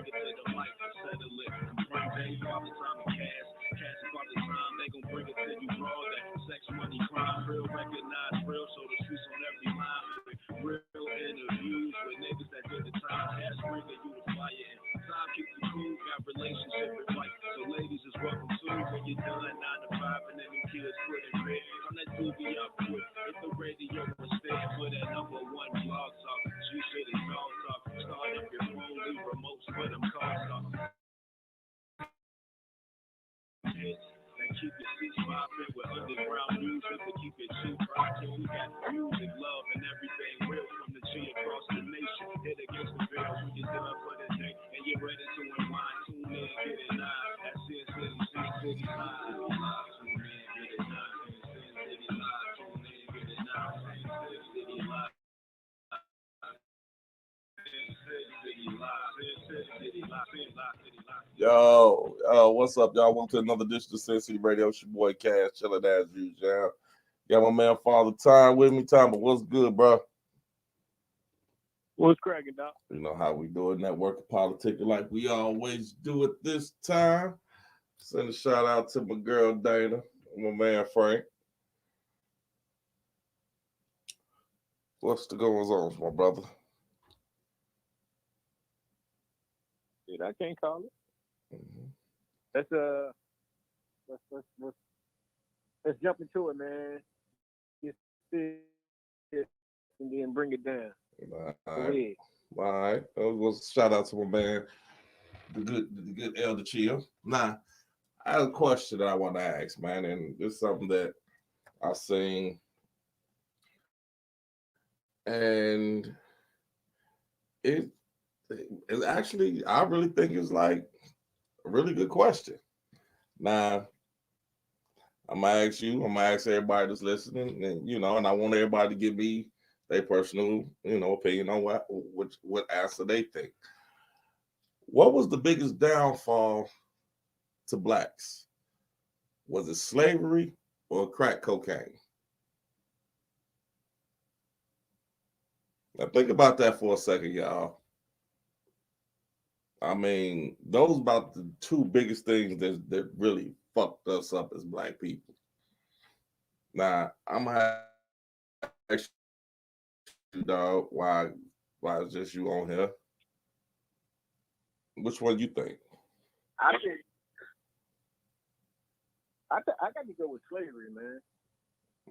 bring it to the light, settle it. One day, Father time and cash is Father time. They gon' bring it to you raw. That sex, money, crime, real, recognize real. So the streets on every line. Real interviews with niggas that did the time. Cash bringing you the fire. And time keep you cool. Got relationship advice. So ladies is welcome too. When you're done 9 to 5 and then them kids put in bed. I'm that doobie up quick. Hit the radio instead for that #1 blog talk. G-City Dog Talk. Start up your phone, leave remotes for them cars talk. And keep your seats popping with underground music to keep your cheap rocking. We got music, love, and everything real from the G across the nation. Hit against the veil when you're done for the day and you're ready to unwind. Tune in, get it live. That's Sin City, Sin City Live. Tune in, get it live. Sin City Live. Tune in, get it live. Sin City Live. Yo, what's up, y'all? Welcome to another edition of Sin City Radio. It's your boy Cash, chilling as usual. Got my man Father Time with me. Time, but what's good, bro? What's cracking, Doc? You know how we do it, network politics like we always do it this time. Send a shout out to my girl Dana, my man Frank. What's the goings on, my brother? Dude, I can't call it. Mm-hmm. Let's jump into it, man. Get this and then bring it down. All right. Was shout out to my man, the good Elder Chill. Now, I have a question that I want to ask, man, and it's something that I seen, and it actually I really think it's like a really good question. Now, I'm gonna ask everybody that's listening, and and I want everybody to give me their personal, opinion on what answer they think. What was the biggest downfall to blacks? Was it slavery or crack cocaine? Now think about that for a second, y'all. I mean, those about the two biggest things that really fucked us up as black people. Now, I'm gonna ask you, dog, why is just you on here? Which one you think? I got to go with slavery, man.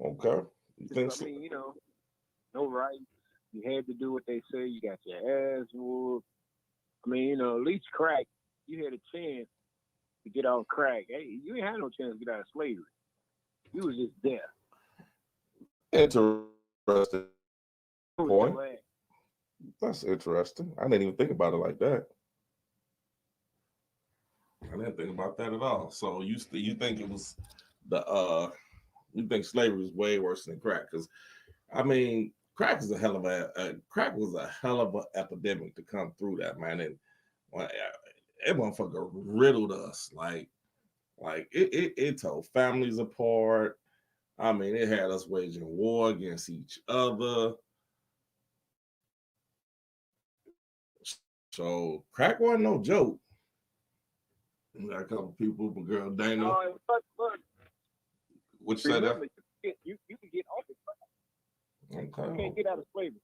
Okay. You think I mean, no rights. You had to do what they say. You got your ass whooped. I mean, at least crack, you had a chance to get off crack. Hey, you ain't had no chance to get out of slavery. You was just there. Interesting point. That's interesting. I didn't even think about it like that. I didn't think about that at all. So you think it was you think slavery was way worse than crack? Because I mean, crack was a hell of an epidemic to come through that, man. And that motherfucker riddled us like it tore families apart. I mean, it had us waging war against each other. So crack wasn't no joke. We got a couple people, my girl Dana. What you say that? You can get off the crack. Okay. You can't get out of slavery.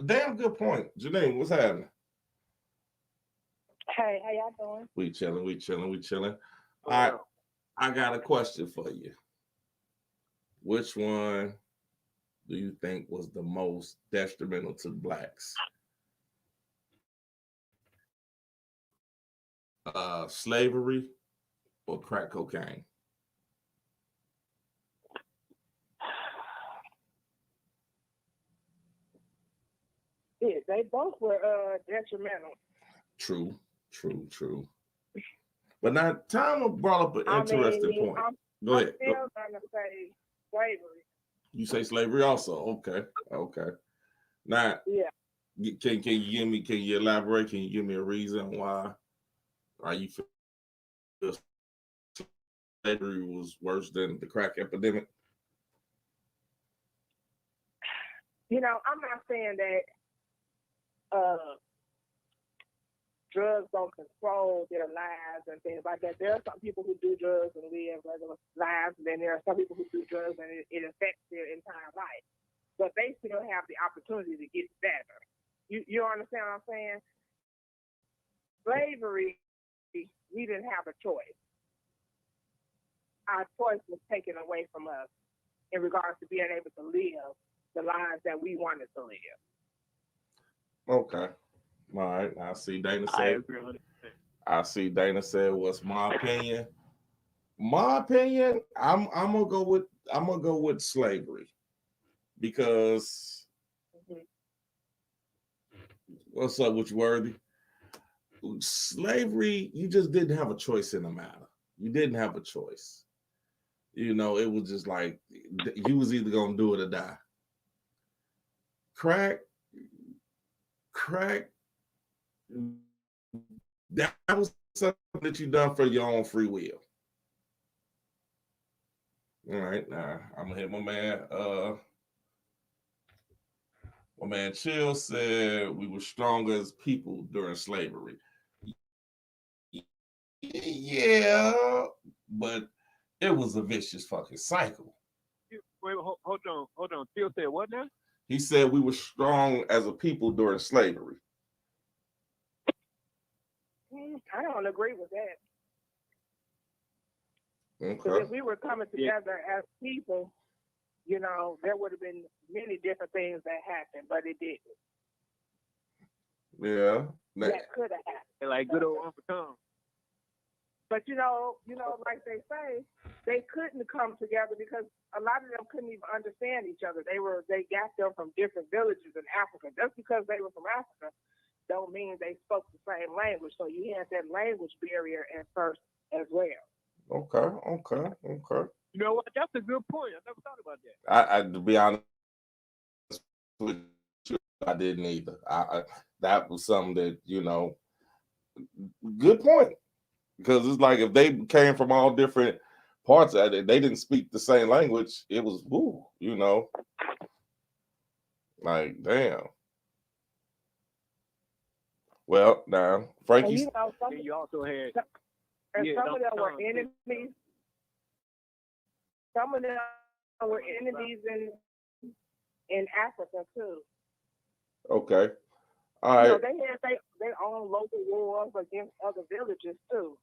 Damn good point. Janine, what's happening? Hey, how y'all doing? We chilling. All right, I got a question for you. Which one do you think was the most detrimental to blacks? Slavery or crack cocaine? Yeah, they both were detrimental. True. But now, Tom brought up an interesting point. Go ahead. I'm still gonna say slavery. You say slavery also? Okay. Now, yeah. Can you elaborate? Can you give me a reason why you feel slavery was worse than the crack epidemic? I'm not saying that drugs don't control their lives and things like that. There are some people who do drugs and live regular lives, and then there are some people who do drugs and it affects their entire life. But they still have the opportunity to get better. You understand what I'm saying? Slavery, we didn't have a choice. Our choice was taken away from us in regards to being able to live the lives that we wanted to live. Okay. All right. I see Dana I said. agree 100%. I see Dana said, "What's my opinion?" My opinion, I'm gonna go with slavery because what's up with you, Worthy? Slavery, you just didn't have a choice in the matter. You didn't have a choice. You know, it was just like you was either gonna do it or die. Crack, that was something that you done for your own free will. All right, now I'm gonna hit my man. My man Chill said we were stronger as people during slavery. Yeah, but it was a vicious fucking cycle. Wait, hold on. Phil said what now? He said we were strong as a people during slavery. I don't agree with that. Because Okay. if we were coming together as people, you know, there would have been many different things that happened, but it didn't. Yeah. That could have happened. Like good old Uncle Tom. But you know, like they say, they couldn't come together because a lot of them couldn't even understand each other. They got them from different villages in Africa. Just because they were from Africa don't mean they spoke the same language. So you had that language barrier at first as well. Okay. You know what? That's a good point. I never thought about that. I to be honest with you, I didn't either. I that was something that, you know, good point. Because it's like if they came from all different parts of it, they didn't speak the same language. It was woo, you know. Like, damn. Well, now, Frankie. And you know, you also had some of them were enemies. Some of them were enemies in Africa too. Okay. All right. You know, they had their own local wars against other villages too.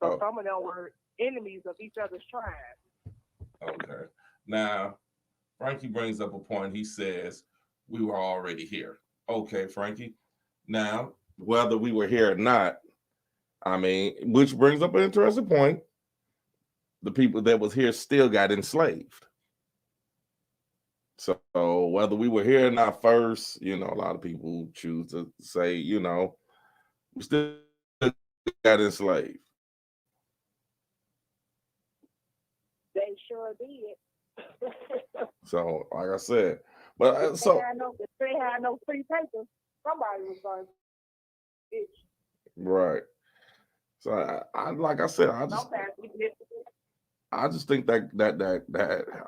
So some of them were enemies of each other's tribes. Okay. Now, Frankie brings up a point. He says, we were already here. Okay, Frankie. Now, whether we were here or not, I mean, which brings up an interesting point. The people that was here still got enslaved. So whether we were here or not first, you know, a lot of people choose to say, you know, we still got enslaved. They sure did. So, like I said, but if they had no free paper, somebody was going to itch. Right. So I like I said, I just think that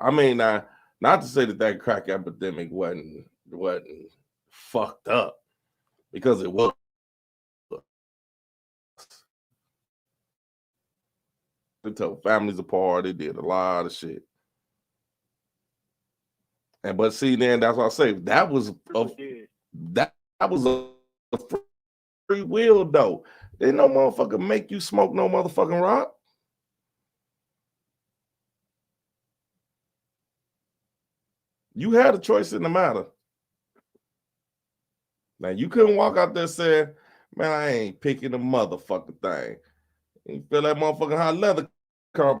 I mean, not to say that crack epidemic wasn't fucked up, because it was. They tore families apart. They did a lot of shit. And but see, then that's what I say. That was a free will though. Didn't no motherfucker make you smoke no motherfucking rock. You had a choice in the matter. Now you couldn't walk out there saying, "Man, I ain't picking a motherfucking thing." You feel that motherfucking hot leather come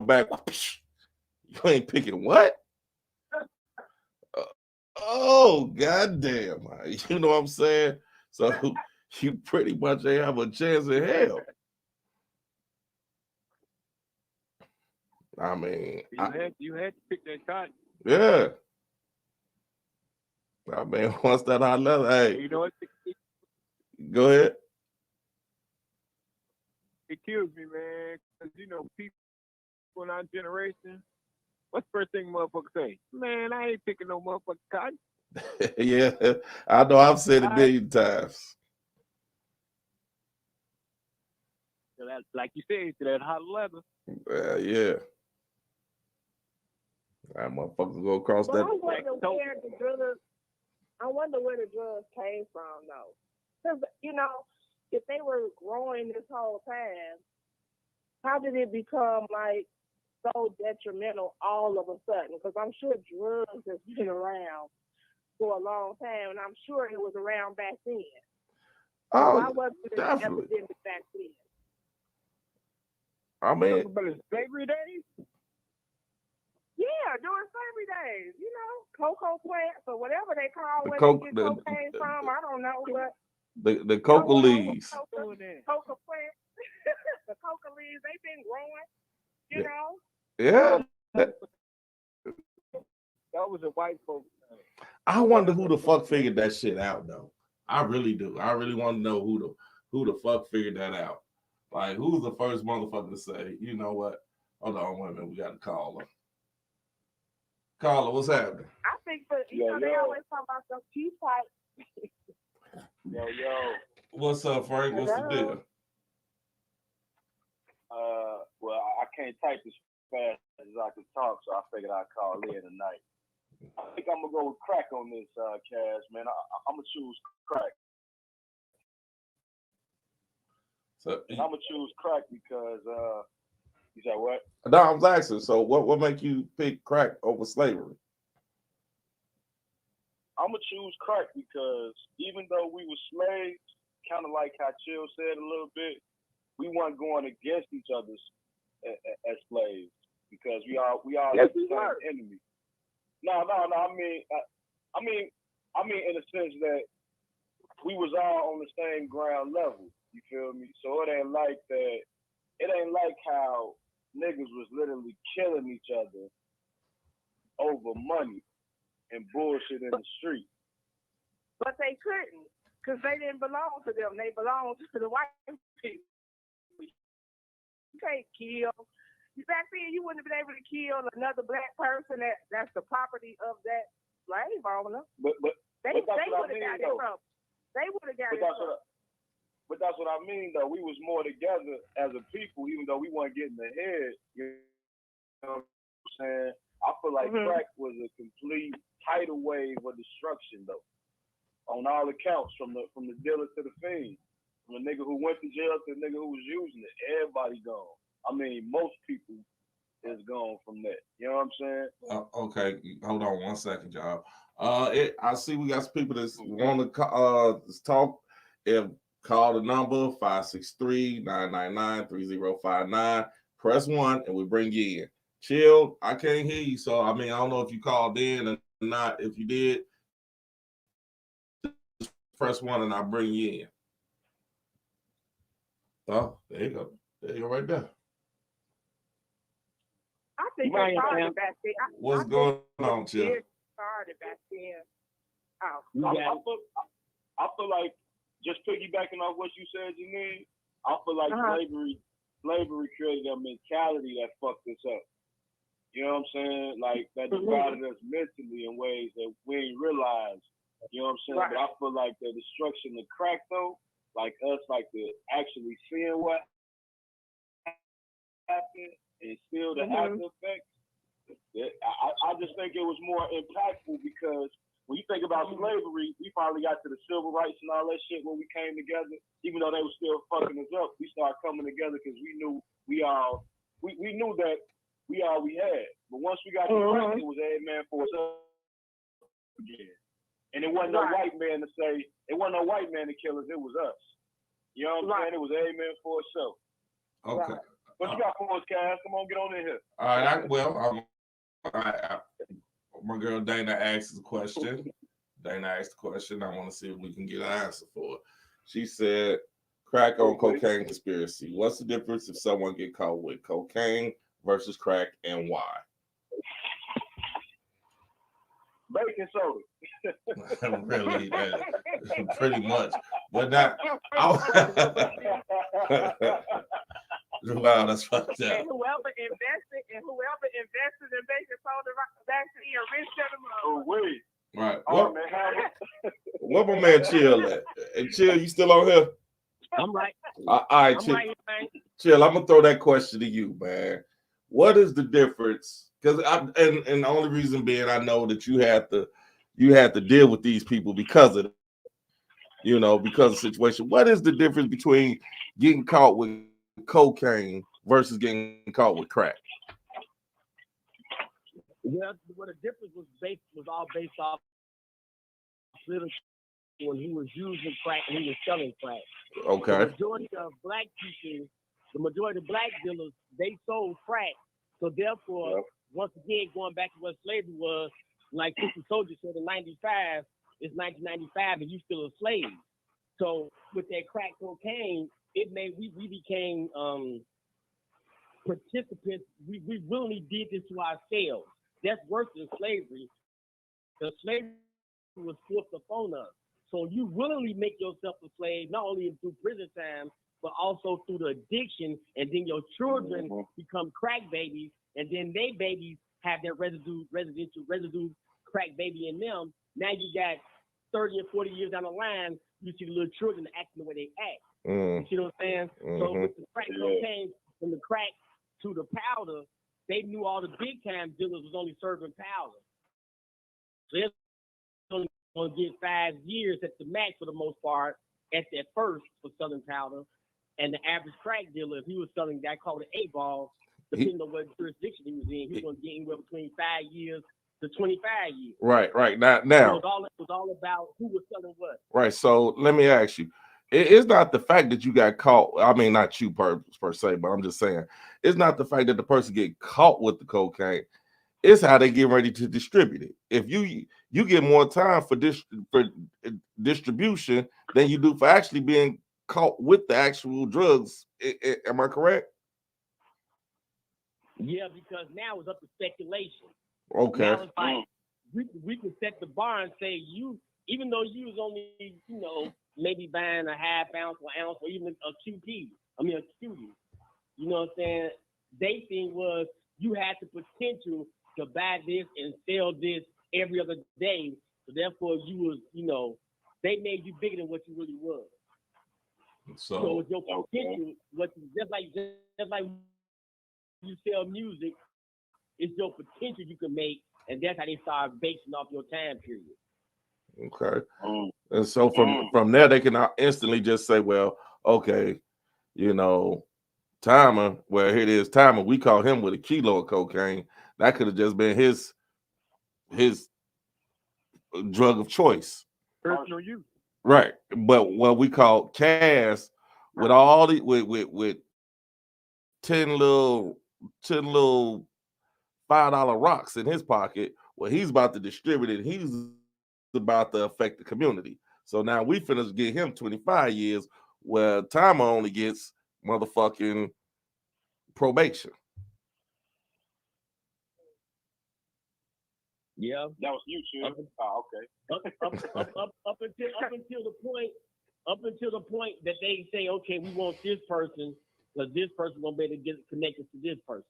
back. You ain't picking what? Oh, goddamn. You know what I'm saying? So you pretty much ain't have a chance in hell. I mean, you had to pick that cotton. Yeah. I mean, once that hot leather, hey. You know what? Go ahead. It kills me, man. Because, you know, people in our generation, what's the first thing motherfuckers say? Man, I ain't picking no motherfucking cotton. Yeah, I know. I've said it a million times. that, like you said, to that hot leather. Yeah. That motherfucker go across But that. I wonder where the drugs came from, though. Because, if they were growing this whole time, how did it become, like, so detrimental all of a sudden? Because I'm sure drugs has been around for a long time, and I'm sure it was around back then. Why wasn't it an epidemic back then? I mean, but it's slavery days? Yeah, during slavery days, cocoa plants or whatever they call where they get cocaine from. I don't know, but the coca leaves. Coca plants, the coca leaves, they've been growing, Yeah. That was a white folks thing. I wonder who the fuck figured that shit out, though. I really do. I really want to know who the fuck figured that out. Like, who's the first motherfucker to say, you know what? Hold on, wait a minute, we got to call her. Carla, what's happening? I think, but they always talk about some tea pipe. Yo. What's up, Frank? What's the deal? Well, I can't type as fast as I can talk, so I figured I'd call in tonight. I think I'm gonna go with crack on this, Cash, man. I'm gonna choose crack. So and I'm gonna choose crack because you said what? No, I was asking. So what make you pick crack over slavery? I'm gonna choose crack because even though we were slaves, kind of like how Chill said a little bit, we weren't going against each other as slaves because we all yes, the same enemy. No. I mean, in the sense that we was all on the same ground level. You feel me? So it ain't like that. It ain't like how niggas was literally killing each other over money and bullshit in the street. But they couldn't because they didn't belong to them. They belonged to the white people. You can't kill. Back then, you wouldn't have been able to kill another black person that's the property of that slave owner. But they would have got it from. They would have got it from. But that's what I mean, though. We was more together as a people, even though we weren't getting ahead. You know what I'm saying? I feel like crack was a complete tidal wave of destruction, though, on all accounts, from the dealer to the fiend, from the nigga who went to jail to the nigga who was using it. Everybody gone. I mean, most people is gone from that. You know what I'm saying? Okay, hold on 1 second, y'all. I see we got some people that want to talk. Call the number 563-999-3059. Press 1 and we bring you in. Chill, I can't hear you, so I don't know if you called in or not. If you did, press 1 and I'll bring you in. Oh, there you go. There you go right there. I think it started back then. What's going on, Chill? It started back then. I feel like, just piggybacking off what you said, Janine, I feel like slavery created a mentality that fucked us up. You know what I'm saying? Like, that divided us mentally in ways that we didn't realize. You know what I'm saying? Right. But I feel like the destruction of crack, though, like us, like the actually seeing what happened and still the after effects, I just think it was more impactful because when you think about slavery, we finally got to the civil rights and all that shit when we came together. Even though they were still fucking us up, we started coming together because we knew we knew that we all we had. But once we got to crack, it was every man for us again. And it wasn't no white man to say, it wasn't no white man to kill us, it was us. You know what I'm saying? It was every man for itself. Okay. What you got for us, guys? Come on, get on in here. All right, my girl Dana asked the question. I want to see if we can get an answer for it. She said, crack on cocaine conspiracy. What's the difference if someone get caught with cocaine versus crack and why? Baking soda. Really, pretty much. But not. Wow, that's fucked up. And whoever invested in baking soda back then, rich gentlemen. Oh, wait. Right. What my man Chill at? And Chill, you still on here? I'm right. All right, Chill. Chill, I'm gonna throw that question to you, man. What is the difference? Because and the only reason being I know that you had to deal with these people because of because of the situation. What is the difference between getting caught with cocaine versus getting caught with crack? Well, what the difference was all based off literature when he was using crack and he was selling crack. Okay. The majority of black dealers, they sold crack. So therefore, once again, going back to what slavery was, like Sister Soldier said in 95, it's 1995 and you still a slave. So with that crack cocaine, it made we became participants. We willingly did this to ourselves. That's worse than slavery. The slavery was forced upon us. So you willingly make yourself a slave, not only through prison time, but also through the addiction, and then your children become crack babies, and then they babies have their residue crack baby in them. Now you got 30 or 40 years down the line, you see the little children acting the way they act. You see what I'm saying? So with the crack cocaine, from the crack to the powder, they knew all the big time dealers was only serving powder. So they're only going to get 5 years at the max for the most part at that first for selling powder. And the average crack dealer, if he was selling that called an 8-ball, depending on what jurisdiction he was in, he was going to get anywhere between 5 years to 25 years. Right. Now, it was all about who was selling what. Right. So let me ask you. It's not the fact that you got caught. I mean, not you per se, but I'm just saying, it's not the fact that the person get caught with the cocaine. It's how they get ready to distribute it. If you get more time for distribution than you do for actually being caught with the actual drugs. Am I correct? Yeah, because now it's up to speculation. Okay. Now it's like we can set the bar and say even though you was only maybe buying a half ounce or ounce or even a QP, a cutie. You know what I'm saying? They think was you had the potential to buy this and sell this every other day. So therefore you was, they made you bigger than what you really was. So it's your potential, just like you sell music, it's your potential you can make, and that's how they start basing off your time period. Okay. And so from there, they can instantly just say, well, okay, Timer, well, here it is, Timer, we caught him with a kilo of cocaine. That could have just been his drug of choice. Personal use. Right. But what we call Cass with all the with 10 little $5 rocks in his pocket, well, he's about to distribute it. He's about to affect the community. So now we finna get him 25 years where Timer only gets motherfucking probation. Yeah, that was you, Chill. Okay. Up until the point that they say, okay, we want this person because this person won't be able to get connected to this person.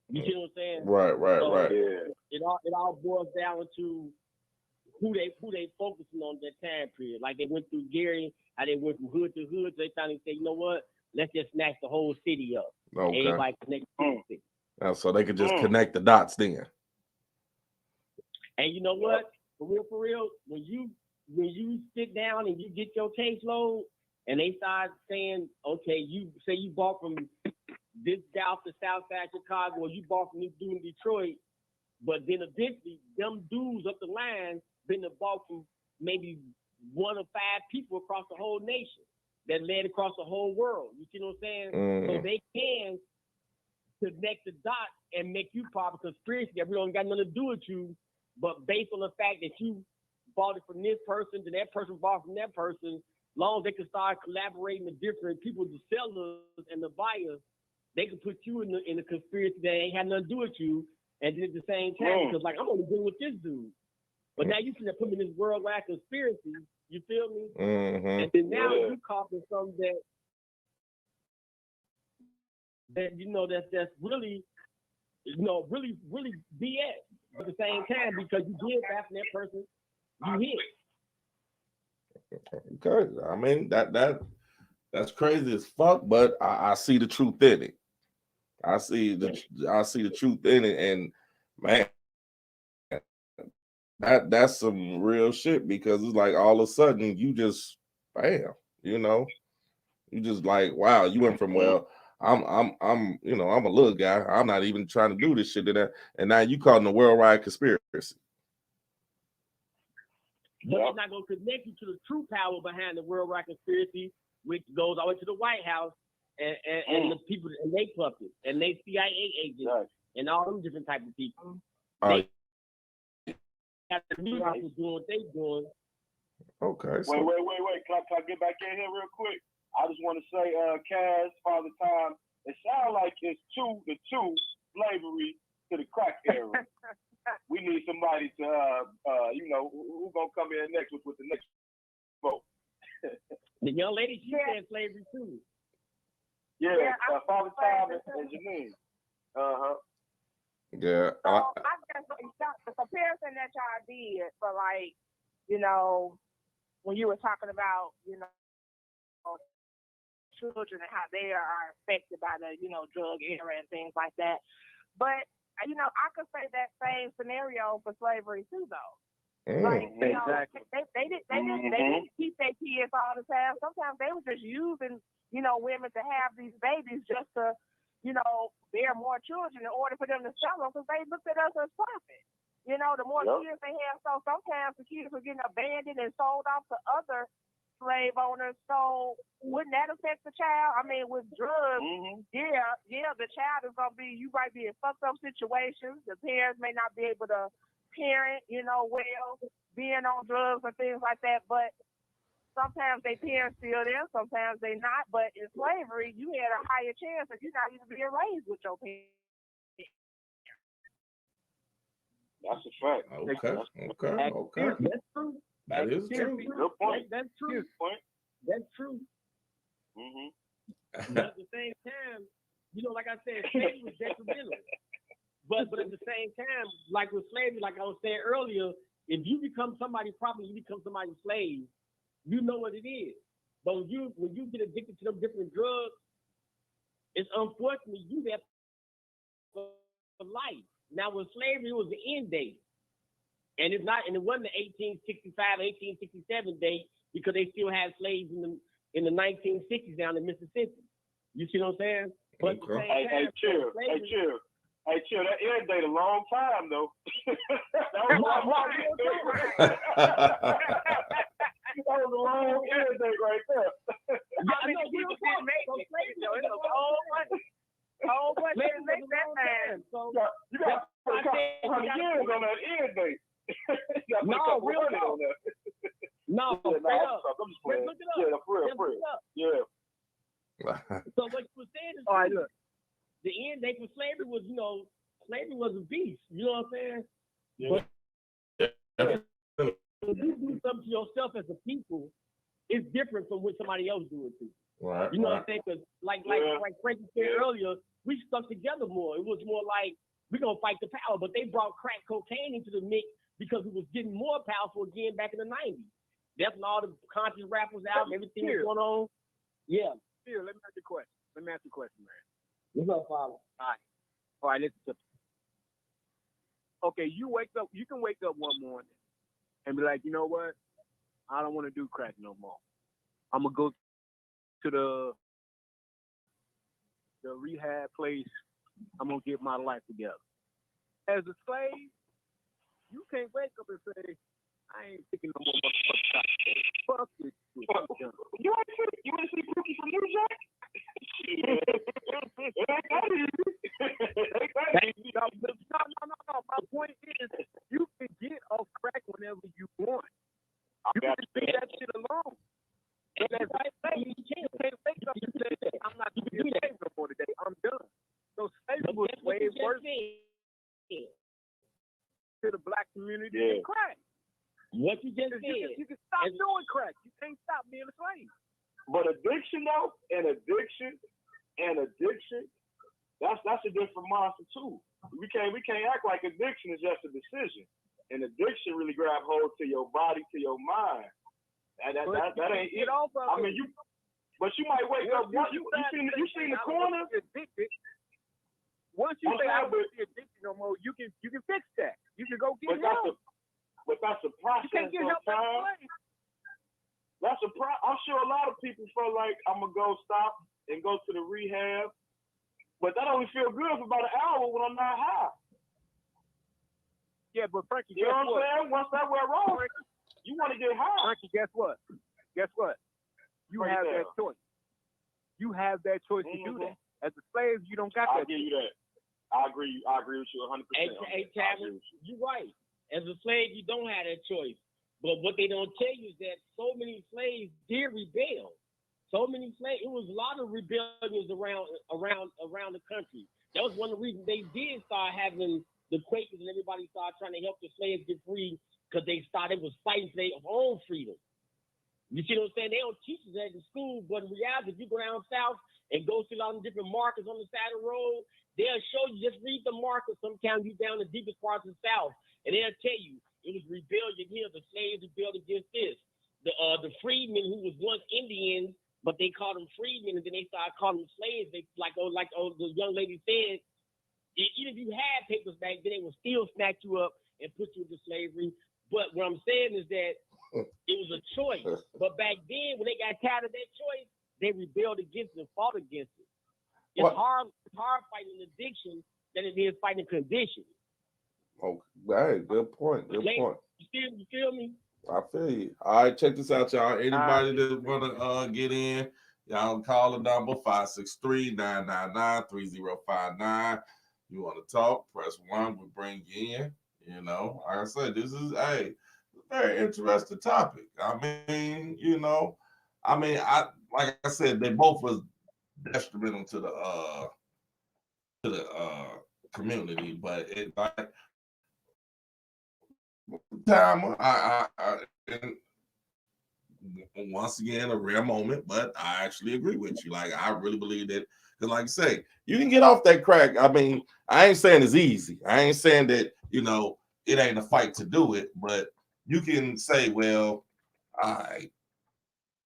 You see what I'm saying? Right. Yeah. It all boils down to who they focusing on that time period. Like they went through Gary, how they went from hood to hood. So they finally say, you know what? Let's just snatch the whole city up. Okay. Everybody connect to the city. So they could just connect the dots then. And you know what? For real, when you sit down and you get your caseload and they start saying, okay, you say you bought from this south to south side Chicago, or you bought from this dude in Detroit, but then eventually them dudes up the line been bought from maybe 1 or 5 people across the whole nation that led across the whole world. You see what I'm saying? So they can connect the dots and make you part of a conspiracy that really don't got nothing to do with you, but based on the fact that you bought it from this person, to that person bought from that person, long as they can start collaborating with different people, the sellers and the buyers, they can put you in a conspiracy that ain't had nothing to do with you, and then at the same time, because like I'm only dealing with this dude. But now you can put me in this worldwide conspiracy, you feel me? And then now you copying something that's really, really BS. At the same time, because you did back from that person, you hit. Okay, I mean that's That's crazy as fuck, but I see the truth in it. I see the truth in it, and man, that's some real shit because it's like all of a sudden you just bam, you just like wow, you went from well, I'm I'm a little guy, I'm not even trying to do this shit to that, and now you caught in the worldwide conspiracy. But it's not going to connect you to the true power behind the worldwide conspiracy, which goes all the way to the White House and the people and they puppets and they CIA agents and all them different types of people. They got the new people doing what they doing. Okay. So. Wait. Can I get back in here real quick? I just want to say, Kaz, Father Time, it sounds like it's the two slavery to the crack era. We need somebody to, who's going to come in next with the next vote. The young lady, she said slavery too. Yeah, Father Time and Janine. Yeah. I guess the comparison that y'all did for like, when you were talking about, children and how they are affected by the, drug era and things like that. But I could say that same scenario for slavery too, though. Like, exactly. They didn't keep their kids all the time. Sometimes they were just using, women to have these babies just to, bear more children in order for them to sell them because they looked at us as profit. The more kids they have, so sometimes the kids were getting abandoned and sold off to other slave owners. So wouldn't that affect the child? I mean, with drugs, the child is gonna be. You might be in fucked up situations. The parents may not be able to parent, well, being on drugs and things like that. But sometimes their parents still there, sometimes they not. But in slavery, you had a higher chance of you not even being raised with your parents. That's a fact. Okay. That's true. That is true. Good point. That's true. Good point. That's true. But at the same time, like I said, slavery was detrimental. But at the same time, like with slavery, like I was saying earlier, if you become somebody's property, you become somebody's slave, you know what it is. But when you get addicted to them different drugs, it's unfortunately you there for life. Now with slavery, it was the end date. And it wasn't the 1865, 1867 date because they still had slaves in the 1960s down in Mississippi. You see what I'm saying? But chill. That end date a long time though. That was a long end date right there. I mean, people didn't make it. It's a whole bunch didn't make that time. So you got a couple hundred years on that end date. No, real talk. No, straight up. I'm just playing. Look it up. Yeah, for real. Yeah. So what you were saying is look. The end date for slavery was, slavery was a beast. You know what I'm saying? Yeah. But if you do something to yourself as a people, it's different from what somebody else do it to. Right. You know what I'm saying? Because like Frankie said earlier, we stuck together more. It was more like we're gonna fight the power, but they brought crack cocaine into the mix because it was getting more powerful again back in the 90s. That's when all the conscious rappers out and everything was going on. Yeah. Here, let me ask you a question. Man. What's up, Father? All right, listen to me. Okay, you can wake up one morning and be like, you know what? I don't want to do crack no more. I'm gonna go to the rehab place. I'm gonna get my life together. As a slave, you can't wake up and say, I ain't taking no more motherfucking crack. Fuck this shit. You want to see Brookie from New Jack? No. My point is, you can get off crack whenever you want. You can just leave that shit alone. But as I say, you can't wake up and say, I'm not going to be a slave no more today. I'm done. So slavery was way worse to the black community than crack. What you just said. You can stop doing crack. You can't stop being a slave. But addiction, though, and addiction, that's a different monster too. We can't act like addiction is just a decision. And addiction really grab hold to your body, to your mind. That ain't it. I mean, But you might wake up. You seen the corner. Once you I'm say I saying, don't want the addiction no more, you can fix that. You can go get But help. that's a You process. can't get help right away. That's a I'm sure a lot of people feel like I'm gonna go stop and go to the rehab, but that only feel good for about an hour when I'm not high. Yeah, but Frankie, You guess know what I'm saying? what? Once that wear off, you want to get high. Frankie, guess what? Guess what? You Break it have that down. choice. You have that choice to do that. As a slave, you don't got I'll that. give you that. I agree with you 100%. Hey, Travis, you're right. As a slave, you don't have that choice. But what they don't tell you is that so many slaves did rebel. So many slaves. It was a lot of rebellions around the country. That was one of the reasons they did start having the Quakers and everybody started trying to help the slaves get free because they was fighting for their own freedom. You see what I'm saying? They don't teach us that in school, but in reality, if you go down south and go see a lot of different markers on the side of the road, they'll show you, just read the markers. Sometimes you down the deepest parts of the south, and they'll tell you it was rebellion here. The slaves rebelled against this. The freedmen who was once Indians, but they called them freedmen, and then they started calling them slaves. They like the young lady said, even if you had papers back then, they would still snatch you up and put you into slavery. But what I'm saying is that it was a choice. But back then, when they got tired of that choice, they rebelled against it and fought against it. It's hard fighting addiction than it is fighting condition. Oh, hey, good point. Good point. You feel me? I feel you. All right, check this out, y'all. Anybody that want to get in, y'all call the number 563-999-3059. You want to talk, press 1. We bring you in. You know, like I said, this is a very interesting topic. I mean, like I said, they both was detrimental to the community, but it like time and once again a rare moment, but I actually agree with you. Like I really believe that because, like I say, you can get off that crack. I mean, I ain't saying it's easy. I ain't saying that it ain't a fight to do it, but you can say, well, all right,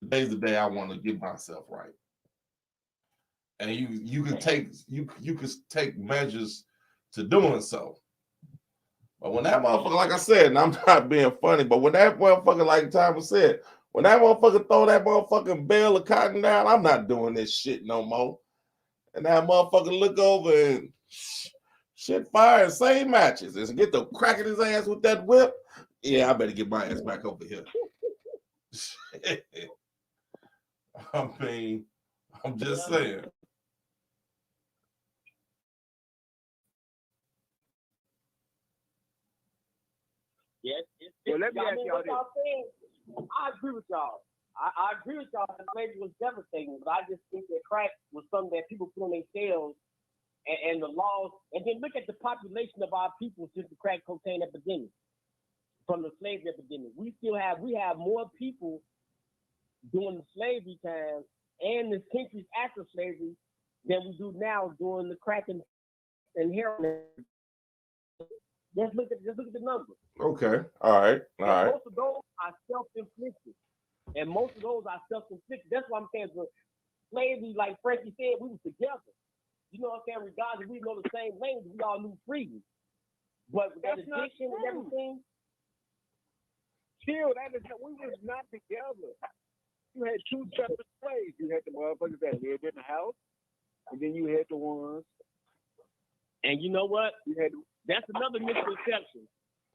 today's the day I want to get myself right. And you can take measures to doing so. But when that motherfucker, like I said, and I'm not being funny, but when that motherfucker, like Thomas said, when that motherfucker throw that motherfucking bale of cotton down, I'm not doing this shit no more. And that motherfucker look over and shit fire and same matches and get the cracking his ass with that whip. Yeah, I better get my ass back over here. I mean, I'm just saying. Yes. Well, let me ask y'all this. I agree with y'all. I agree with y'all that slavery was devastating, but I just think that crack was something that people put on themselves and the laws. And then look at the population of our people since the crack cocaine epidemic, from the slavery epidemic. We have more people during the slavery time and the centuries after slavery than we do now during the crack and heroin. Just look at the numbers. Okay. All right. Most of those are self-inflicted. And most of those are self-inflicted. That's why I'm saying for slavery, like Frankie said, we were together. You know what I'm saying? Regardless, we know the same language, we all knew freedom. But with that addiction and everything. Chill, we was not together. You had two separate slaves. You had the motherfuckers that lived in the house, and then you had the ones. And you know what? That's another misconception.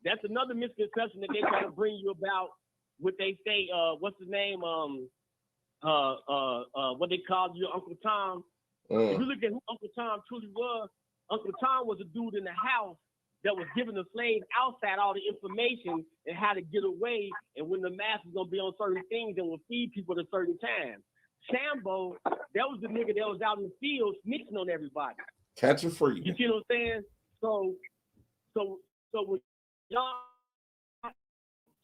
That's another misconception that they try to bring you about what they say, what's the name? What they call you, Uncle Tom. If you look at who Uncle Tom truly was, Uncle Tom was a dude in the house that was giving the slaves outside all the information and how to get away and when the master's gonna be on certain things and will feed people at a certain time. Sambo, that was the nigga that was out in the field snitching on everybody. Catch a free. You see what I'm saying? So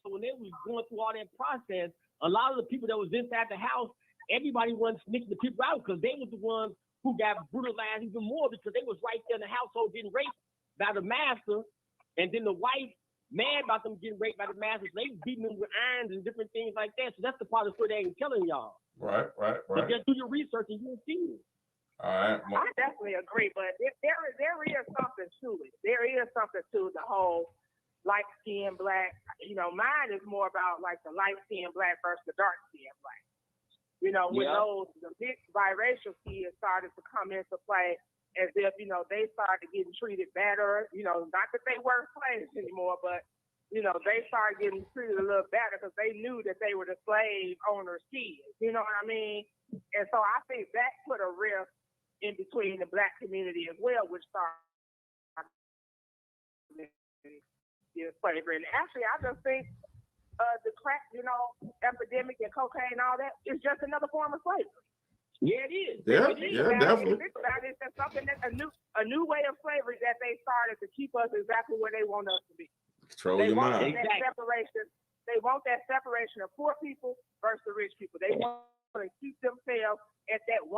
when when they was going through all that process, a lot of the people that was inside the house, everybody wasn't snitching the people out because they was the ones who got brutalized even more because they was right there in the household getting raped by the master, and then the wife mad about them getting raped by the master, so they beating them with irons and different things like that. So that's the part of the story they ain't telling y'all. Right. But just do your research and you'll see it. All right. I definitely agree, but there is something to it. There is something to the whole light skinned black. You know, mine is more about like the light skinned black versus the dark skinned black. You know, when the mixed biracial kids started to come into play, as if, you know, they started getting treated better. You know, not that they weren't slaves anymore, but you know, they started getting treated a little better because they knew that they were the slave owner's kids. You know what I mean? And so I think that put a rift in between the black community as well, which started slavery. And actually, I just think the crack, you know, epidemic and cocaine and all that is just another form of slavery. Yeah, it is. Yeah, It's definitely. just something that's a new way of slavery that they started to keep us exactly where they want us to be. Control They your want mind. that separation. They want that separation of poor people versus rich people. They want to keep themselves at that 1%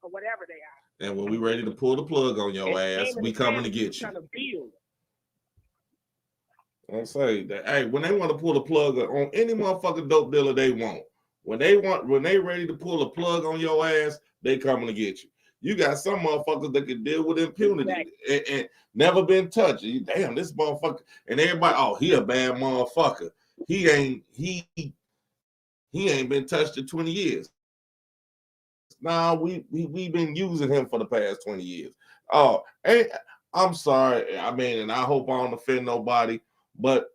or whatever they are. And when we ready to pull the plug on your ass, we coming to get you. Trying to build. I'm saying that, hey, when they want to pull the plug on any motherfucking dope dealer they want, when they ready to pull a plug on your ass, they coming to get you. You got some motherfuckers that can deal with impunity and never been touched. Damn, this motherfucker, and everybody, oh, he a bad motherfucker. He ain't been touched in 20 years. Nah, we been using him for the past 20 years. Oh, hey, I'm sorry. I mean, and I hope I don't offend nobody, but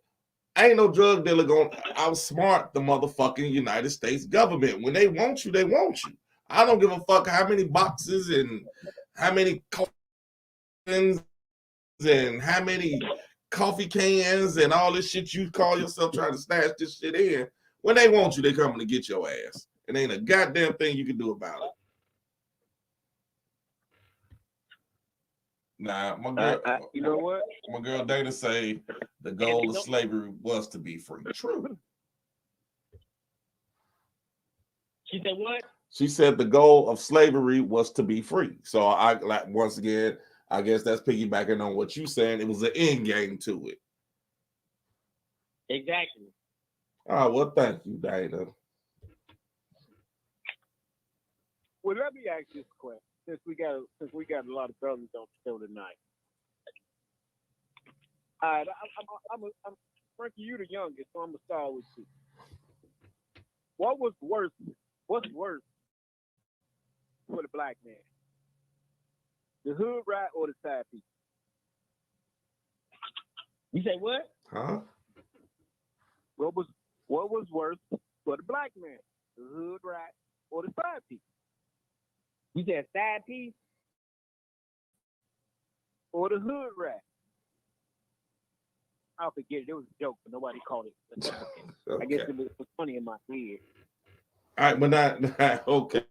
ain't no drug dealer gonna outsmart the motherfucking United States government. When they want you, they want you. I don't give a fuck how many boxes and how many coffins and how many coffee cans and all this shit you call yourself trying to stash this shit in. When they want you, they coming to get your ass. And ain't a goddamn thing you can do about it. Nah, my girl, you know what? my girl Dana say the goal of slavery was to be free. True. She said what? She said the goal of slavery was to be free. So I like once again, I guess that's piggybacking on what you saying. It was an end game to it. Exactly. Oh, well, thank you, Dana. Well, let me ask this question. Since we got a lot of brothers on the show tonight. All right, I'm Frankie, you the youngest, so I'm gonna start with you. What's worse for the black man? The hood rat or the side piece? You say what? Huh? What was worse for the black man? The hood rat or the side piece? You said side piece? Or the hood rat? I'll forget it. It was a joke, but nobody caught it. Okay. I guess it was funny in my head. All right, but not okay.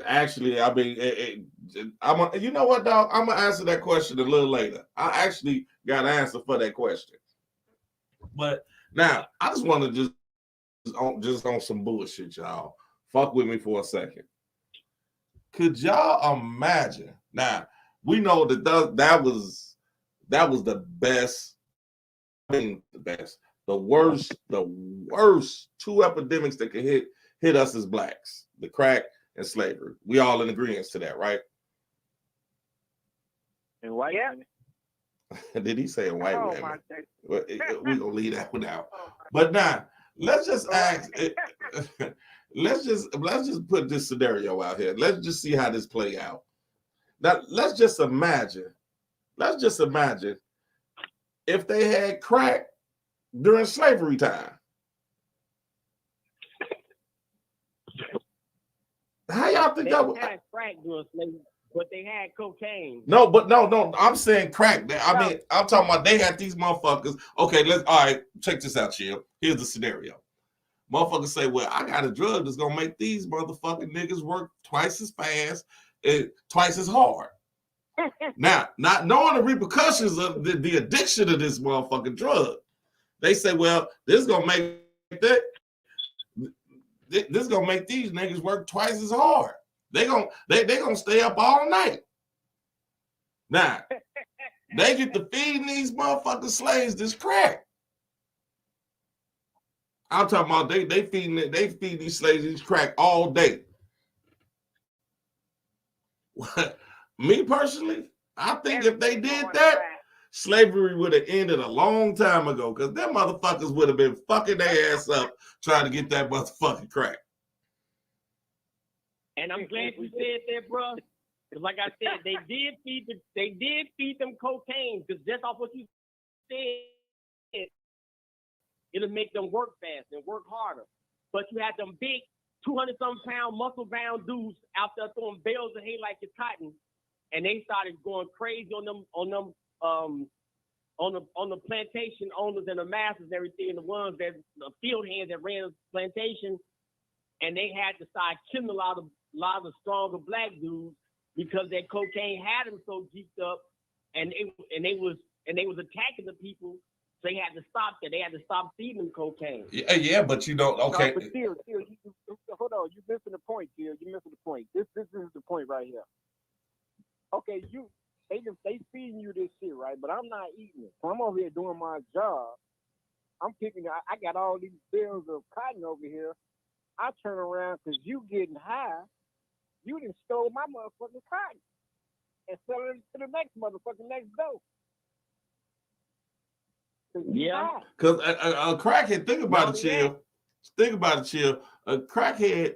Actually, I mean, you know what, dog? I'm gonna answer that question a little later. I actually got an answer for that question. But now, I just want to just on some bullshit, y'all. Fuck with me for a second. Could y'all imagine? Now, we know that was the best. I mean, the worst two epidemics that could hit us as blacks: the crack and slavery. We all in agreement to that, right? And white women. Did he say white women? My Well, we gonna leave that one out. But now, let's just ask. let's just put this scenario out here. Let's just see how this play out. Now, let's just imagine if they had crack during slavery time. How y'all think that would? They had crack during slavery, but they had cocaine. No, but no. I'm saying crack. I mean, I'm talking about they had these motherfuckers. Okay, all right, check this out, Chill. Here's the scenario. Motherfuckers say, well, I got a drug that's gonna make these motherfucking niggas work twice as fast and twice as hard. Now, not knowing the repercussions of the addiction of this motherfucking drug, they say, well, this is gonna make these niggas work twice as hard. They gonna stay up all night. Now, they get to feeding these motherfucking slaves this crack. I'm talking about they feed these slaves these crack all day. Me personally, I think if they did that, slavery would have ended a long time ago because them motherfuckers would have been fucking their ass up trying to get that motherfucking crack. And I'm glad you said that, bro. Because like I said, they did feed them cocaine because just off what you said, it'll make them work fast and work harder. But you had them big 200-some-pound muscle-bound dudes out there throwing bales of hay like it's cotton, and they started going crazy on the plantation owners and the masters and everything, the ones that the field hands that ran the plantation, and they had to start killing a lot of the stronger black dudes because that cocaine had them so geeked up, and they was attacking the people. So they had to stop that. They had to stop feeding them cocaine. Yeah, but you don't. Okay. No, but still, hold on. You're missing the point, Jill. You're missing the point. This is the point right here. Okay, they feeding you this shit, right? But I'm not eating it. So I'm over here doing my job. I'm picking. I got all these bales of cotton over here. I turn around because you getting high. You done stole my motherfucking cotton and sell it to the next motherfucker next door. Yeah. Because a crackhead, think about it, Chill. Think about it, Chill. A crackhead,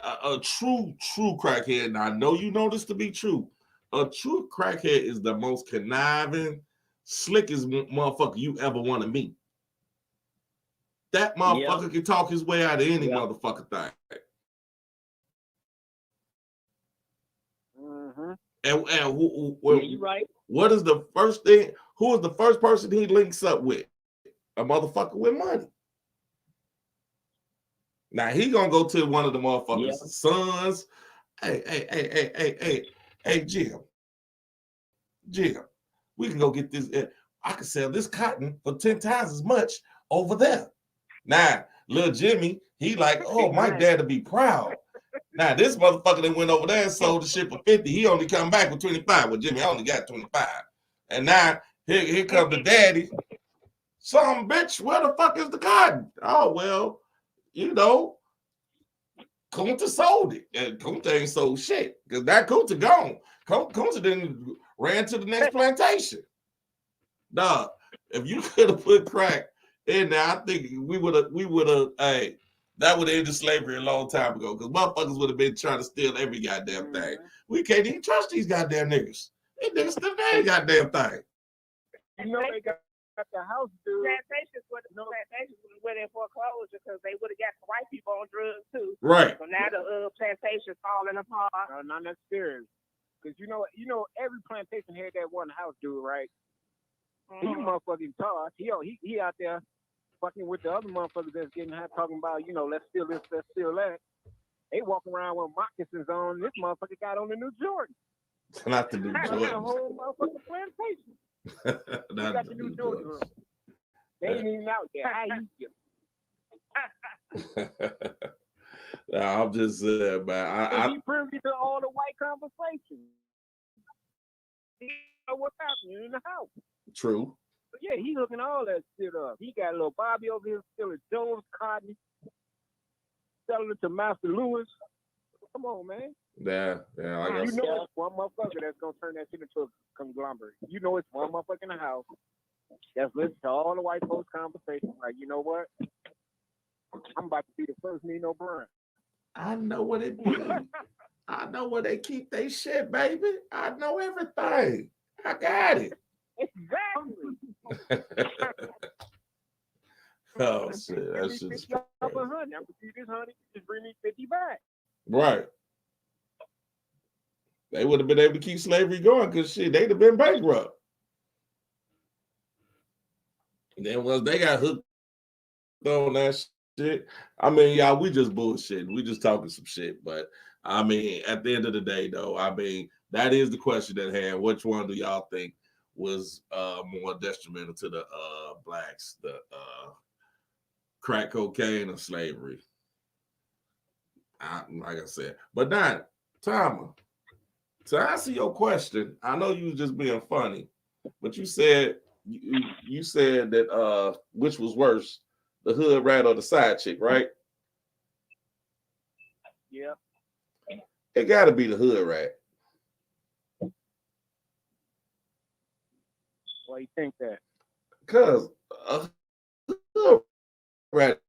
a true crackhead, and I know you know this to be true. A true crackhead is the most conniving, slickest motherfucker you ever want to meet. That motherfucker can talk his way out of any motherfucker thing. Mm-hmm. And you right. What is the first thing? Who is the first person he links up with? A motherfucker with money. Now he gonna go to one of the motherfuckers' sons. Hey, Jim, we can go get this. I can sell this cotton for 10 times as much over there. Now, little Jimmy, he like, oh, my dad will be proud. Now, this motherfucker that went over there and sold the shit for 50, he only come back with 25. Well, Jimmy only got 25. And now, here comes the daddy. Some bitch, where the fuck is the cotton? Oh, well, you know, Kunta sold it. And Kunta ain't sold shit. Because that Kunta gone. Kunta then ran to the next plantation. Dog, if you could have put crack in there, I think we would have, hey, that would have ended slavery a long time ago. Because motherfuckers would have been trying to steal every goddamn thing. We can't even trust these goddamn niggas. These niggas still their goddamn thing. You know they got the house, dude. Plantations went in foreclosure because they would have got the white people on drugs too. Right. So now the plantation's falling apart. No, not necessarily. Because you know, every plantation had that one house dude, right? He motherfucking tossed. He out there fucking with the other motherfuckers that's getting high, talking about, you know, let's steal this, let's steal that. They walk around with moccasins on. This motherfucker got on the New Jordan. Not the New Jordan. The whole motherfucking plantation. He got the New Jordan. They ain't even out there. How you I'm just saying, man. He privy to all the white conversations. He know what's happening in the house. True. But yeah, he hooking all that shit up. He got a little Bobby over here stealing Jones cotton, selling it to Master Lewis. Come on, man. Yeah. Like You know it's one motherfucker that's gonna turn that shit into a conglomerate. You know it's one motherfucker in the house that's listening to all the white folks' conversations. Like, you know what? I'm about to be the first Nino Brown. I know what it be. I know where they keep their shit, baby. I know everything. I got it. Exactly. Oh shit, that shit's crazy. I'm gonna see this honey. Just bring me 50 back. Right. They would have been able to keep slavery going because shit, they'd have been bankrupt. And then once they got hooked on that shit, I mean, y'all, we just bullshitting. We just talking some shit. But I mean, at the end of the day, though, I mean, that is the question at hand. Which one do y'all think was more detrimental to the blacks, the crack cocaine or slavery? Like I said, but not Tama. To answer your question, I know you was just being funny, but you said you said that which was worse, the hood rat or the side chick, right? Yeah. It got to be the hood rat. Why you think that? Because a hood rat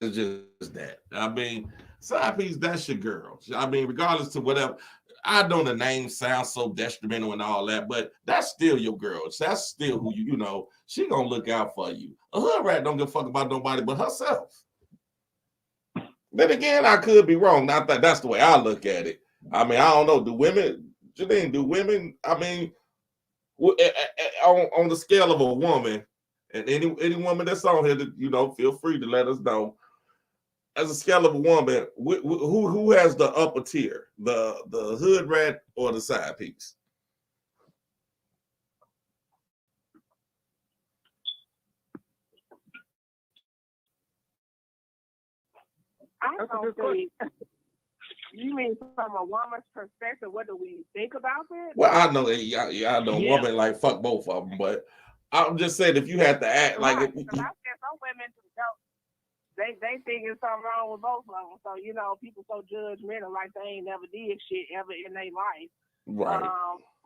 is just that. I mean, side piece, that's your girl. I mean, regardless to whatever. I know the name sounds so detrimental and all that, but that's still your girl. That's still who you know. She gonna look out for you. A hood rat don't give a fuck about nobody but herself. Then again, I could be wrong. Not that that's the way I look at it. I mean, I don't know. Do women, Janine? Do women? I mean, on the scale of a woman, and any woman that's on here, that, you know, feel free to let us know. As a scale of a woman, who has the upper tier, the hood rat or the side piece? I don't think. You mean from a woman's perspective? What do we think about it? Well, I know, I know, woman like fuck both of them, but I'm just saying if you had to act like, right. I said some women don't. They think there's something wrong with both of them. So, you know, people so judgmental, like they ain't never did shit ever in their life. right?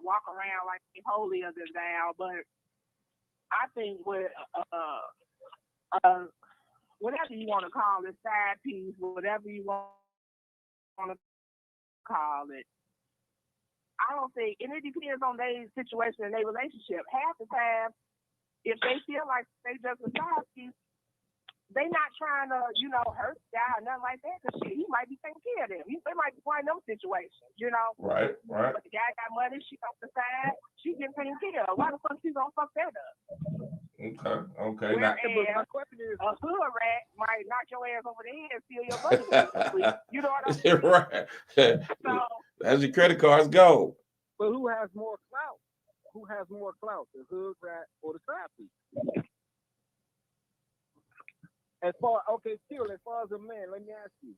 Walk around like they holier than thou. But I think with whatever you want to call it, side piece, whatever you want to call it, I don't think, and it depends on their situation and their relationship. Half the time, if they feel like they just a side piece, they not trying to, you know, hurt the guy or nothing like that. Cause shit, he might be taking care of them. They might be playing them situations, you know. Right. But the guy got money, she off the side, she getting taken care of. Why the fuck she gonna fuck that up? Okay. Whereas my question is, a hood rat might knock your ass over the head and steal your money. You know what I'm saying? Right. So as your credit cards go. but who has more clout? Who has more clout, the hood rat or the side piece? As far as a man, let me ask you,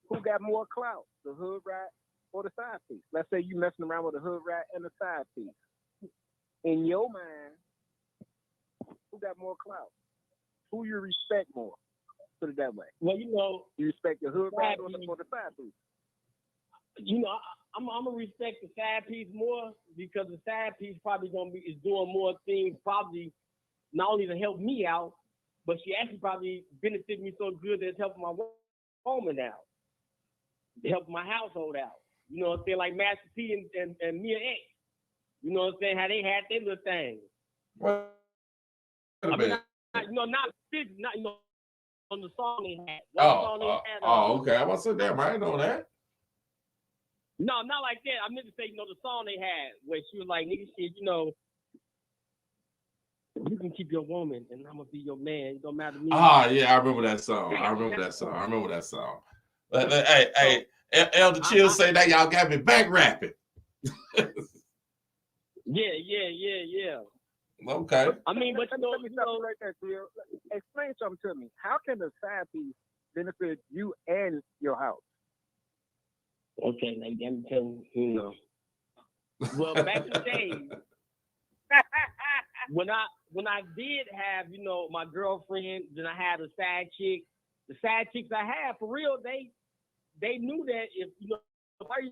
who got more clout, the hood rat or the side piece? Let's say you messing around with the hood rat and the side piece. In your mind, who got more clout? Who you respect more? Put it that way. Well, you know, You respect the hood rat or the side piece? you know, I'm gonna respect the side piece more because the side piece probably is doing more things, probably not only to help me out, but she actually probably benefited me so good that it's helping my woman out, helping my household out. You know what I'm saying? Like Master P and Mia X. You know what I'm saying? How they had their little thing. Wait a minute. Not you know, on the song they had. Okay. I was saying, damn, I didn't know that. No, not like that. I meant to say, you know, the song they had where she was like, nigga, shit, you know, you can keep your woman and I'm gonna be your man. It don't matter to me. Yeah, I remember that song. Hey, Elder Chill say that y'all got me back rapping. Yeah. Okay. I mean, but let me stop you right there, Jill. Explain something to me. How can the side piece benefit you and your house? Okay, like let me tell you know. Well, back in the day, when I did have, you know, my girlfriend, then I had a side chick. The side chicks I had, for real, they knew that if you know if I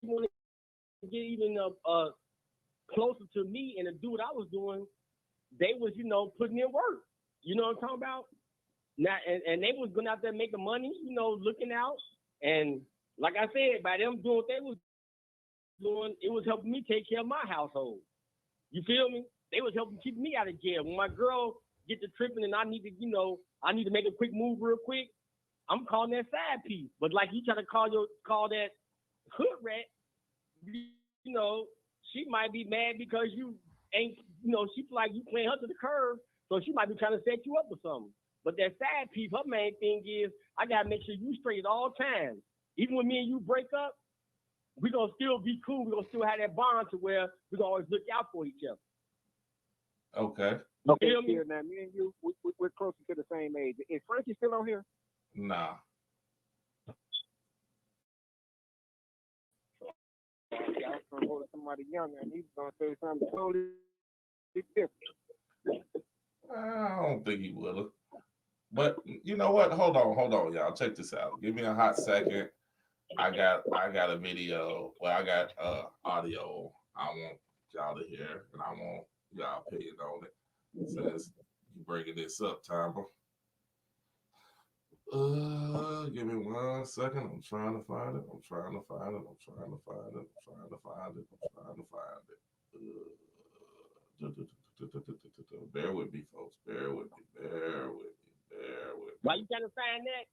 want to get even closer to me and to do what I was doing, they was, you know, putting in work. You know what I'm talking about? Now and they was going out there making money, you know, looking out. And like I said, by them doing what they was doing, it was helping me take care of my household. You feel me? They was helping keep me out of jail. When my girl get to tripping and I need to make a quick move real quick, I'm calling that side piece. But like you try to call that hood rat, you know, she might be mad because you ain't, you know, she feel like you playing her to the curb, so she might be trying to set you up or something. But that side piece, her main thing is, I gotta make sure you straight at all times. Even when me and you break up, we're gonna still be cool. We're gonna still have that bond to where we're gonna always look out for each other. Okay. Okay, here now, me and you, we're closer to the same age. Is Frankie still on here? Nah. I was gonna go to somebody younger, and he was gonna say something totally different. I don't think he would have. But you know what? Hold on, y'all. Check this out. Give me a hot second. I got a video. Well, I got audio. I want y'all to hear, and I want y'all opinion on it. Since you bringing this up, Timer. Give me 1 second. I'm trying to find it. Bear with me, folks. Bear with me. Why you trying to find that?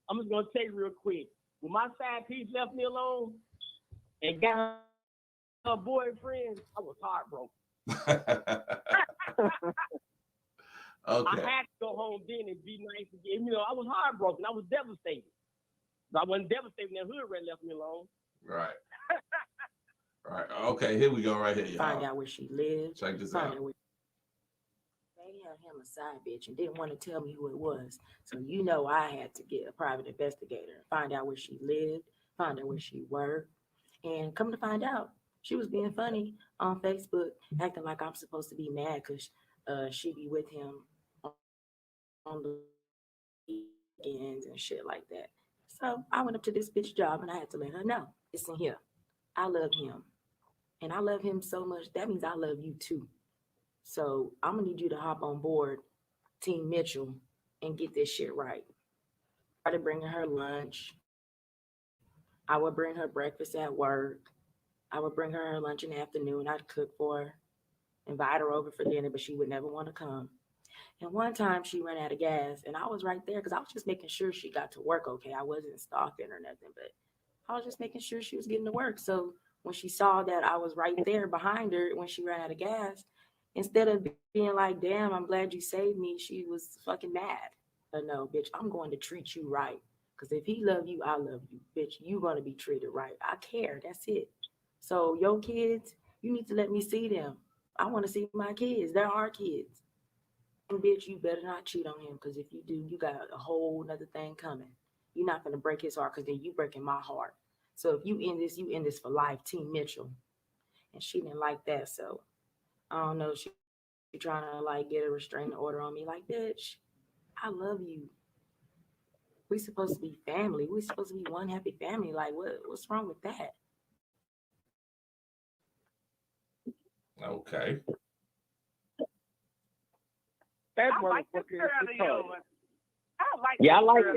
I'm just gonna tell you real quick. When my side piece left me alone and got her boyfriend, I was heartbroken. Okay. I had to go home then and be nice again. You know, I was heartbroken. I was devastated. But I wasn't devastated when that hood rat left me alone. Right. Right. Okay, here we go right here, y'all. Find out where she lived. Check this Find out. out where they had him a side bitch and didn't want to tell me who it was. So you know I had to get a private investigator and find out where she lived, find out where she worked. And come to find out, she was being funny on Facebook, acting like I'm supposed to be mad because she be with him on the weekends and shit like that. So I went up to this bitch job and I had to let her know, listen here, I love him. And I love him so much, that means I love you too. So I'm gonna need you to hop on board Team Mitchell and get this shit right. I started bringing her lunch. I would bring her breakfast at work. I would bring her lunch in the afternoon. I'd cook for her, invite her over for dinner, but she would never want to come. And one time she ran out of gas and I was right there because I was just making sure she got to work okay. I wasn't stalking or nothing, but I was just making sure she was getting to work. So when she saw that I was right there behind her when she ran out of gas, instead of being like, damn, I'm glad you saved me, she was fucking mad. No, bitch, I'm going to treat you right. Because if he love you, I love you. Bitch, you going to be treated right. I care. That's it. So your kids, you need to let me see them. I want to see my kids. They're our kids. And bitch, you better not cheat on him. Because if you do, you got a whole nother thing coming. You're not going to break his heart because then you breaking my heart. So if you end this for life, Team Mitchell. And she didn't like that. So I don't know. She trying to like get a restraining order on me. Like, bitch, I love you. We supposed to be family. We supposed to be one happy family. Like, what's wrong with that? Okay. That I like this motherfucker girl is of yours. I like Yeah, I this like girl.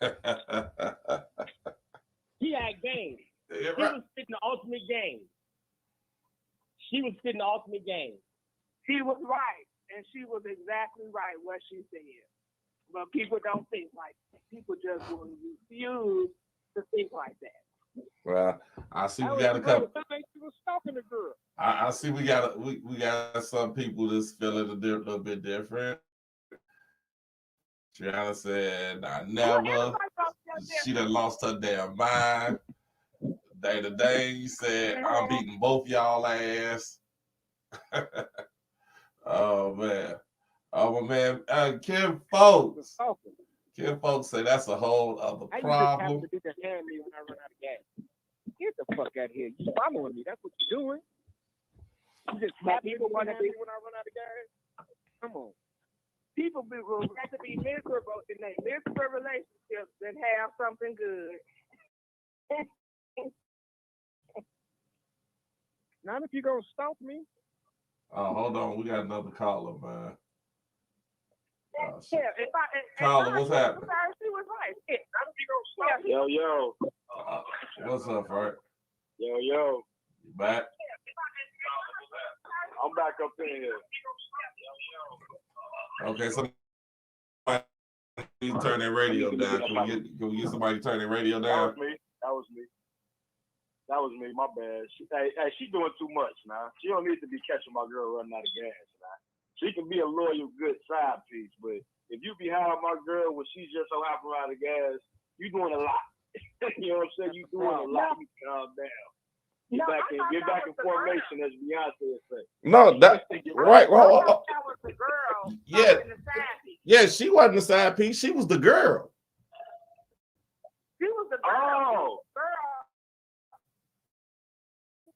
that. He had game. Yeah, He right. was spitting the ultimate game. She was spitting the ultimate game. She was right, and she was exactly right what she said. But people don't think like that. People just will refuse to think like that. Well, I see we got a couple. I see we got some people that's feeling a little bit different. Triana said, I never. She done lost her damn mind. Day to day, said, I'm beating both y'all ass. Oh, man. Oh, my man. Kim Folks. Kim Folks say that's a whole other I problem. used to have to do the hand me when I run out of gas. Get the fuck out of here. You following me. That's what you're doing. You just people want to be when I run out of gas. Come on. People will have to be miserable in a miserable relationship than have something good. Not if you're going to stalk me. Oh, hold on. We got another caller, man. Oh, shit. Yeah, if Caller, what's happening? She was right. Yeah, not if you gonna stop. Yo. What's up, Frank? Yo. You back? I'm back up in here. Okay, somebody turn their radio down. Can we get somebody to turn their radio down? That was me. My bad. She doing too much now. She don't need to be catching my girl running out of gas now. She can be a loyal, good side piece, but if you behind my girl when she's just so happy out of gas, you doing a lot. You know what I'm saying? You doing a lot. You calm down. Get back in formation, as Beyonce said. No, that right. Well, That was the girl. yeah, In the side piece. yeah. She wasn't the side piece. She was the girl. She was the girl. Oh. Girl.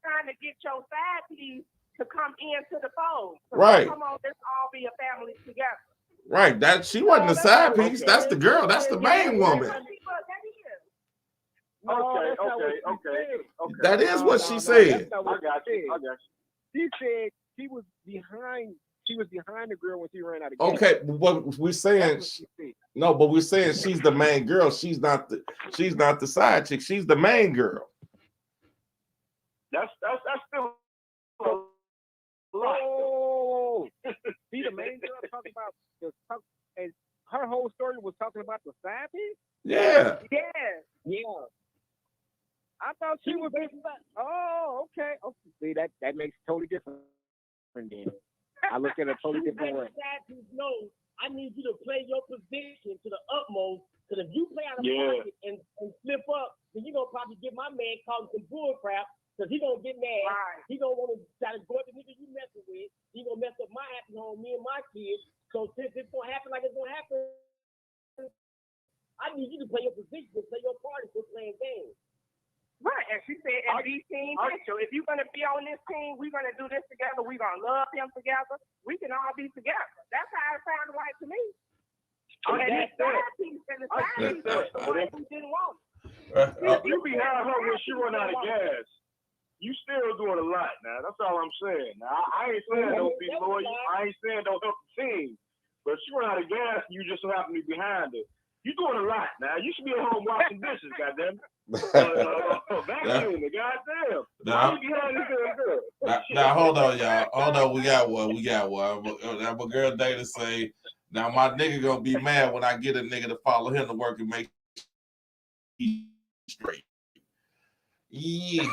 Trying to get your side piece to come into the fold. So Right. Come on, let's all be a family together. Right. That she wasn't the side piece. That's the girl. That's the main woman. Okay. That is what she said. I got you. She said she was behind the girl when she ran out of gas. Okay, but we're saying no, but we're saying she's the main girl. She's not the side chick. She's the main girl. That's still a lot. Oh, see, the main girl talking about and her whole story was talking about the side piece. Yeah. Yeah. I thought she was. Oh, okay. See, that makes totally different. Then I looked at it a totally different way. No, I need you to play your position to the utmost. Because if you play out of pocket and slip up, then you're gonna probably get my man caught some bull crap. Because he gonna get mad. Right. He gonna want to try to go at the nigga you messing with. He gonna mess up my happy home, me and my kids. So since it's gonna happen like it's gonna happen, I need you to play your position, play your part, and quit playing games. Right, and she said, and be team Mitchell. If you're gonna be on this team, we're gonna do this together. We're gonna love him together. We can all be together. That's how it sounded like to me. And the side piece was the one who didn't want it. If you behind her when she run out of gas, you still doing a lot now. That's all I'm saying. Now, I ain't saying don't be loyal. I ain't saying don't help the team. But if she run out of gas, you just so happen to be behind her. You doing a lot now. You should be at home washing dishes, goddamn. Vacuuming, goddamn. Now hold on, y'all. Hold on, we got one. My girl Dana say, now my nigga gonna be mad when I get a nigga to follow him to work and make he straight. Yeah.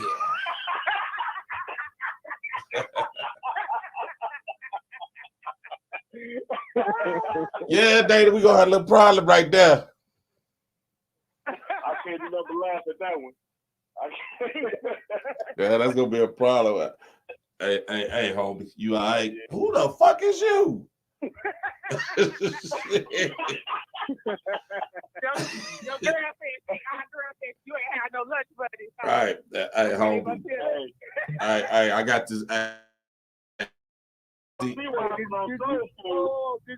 Yeah, Dana, we gonna have a little problem right there. I can't do nothing but laugh at that one. Yeah, that's gonna be a problem. Hey, homie, you all right? Who the fuck is you? Your girl said you ain't had no lunch buddy. All right, hey, homie. I got this. Did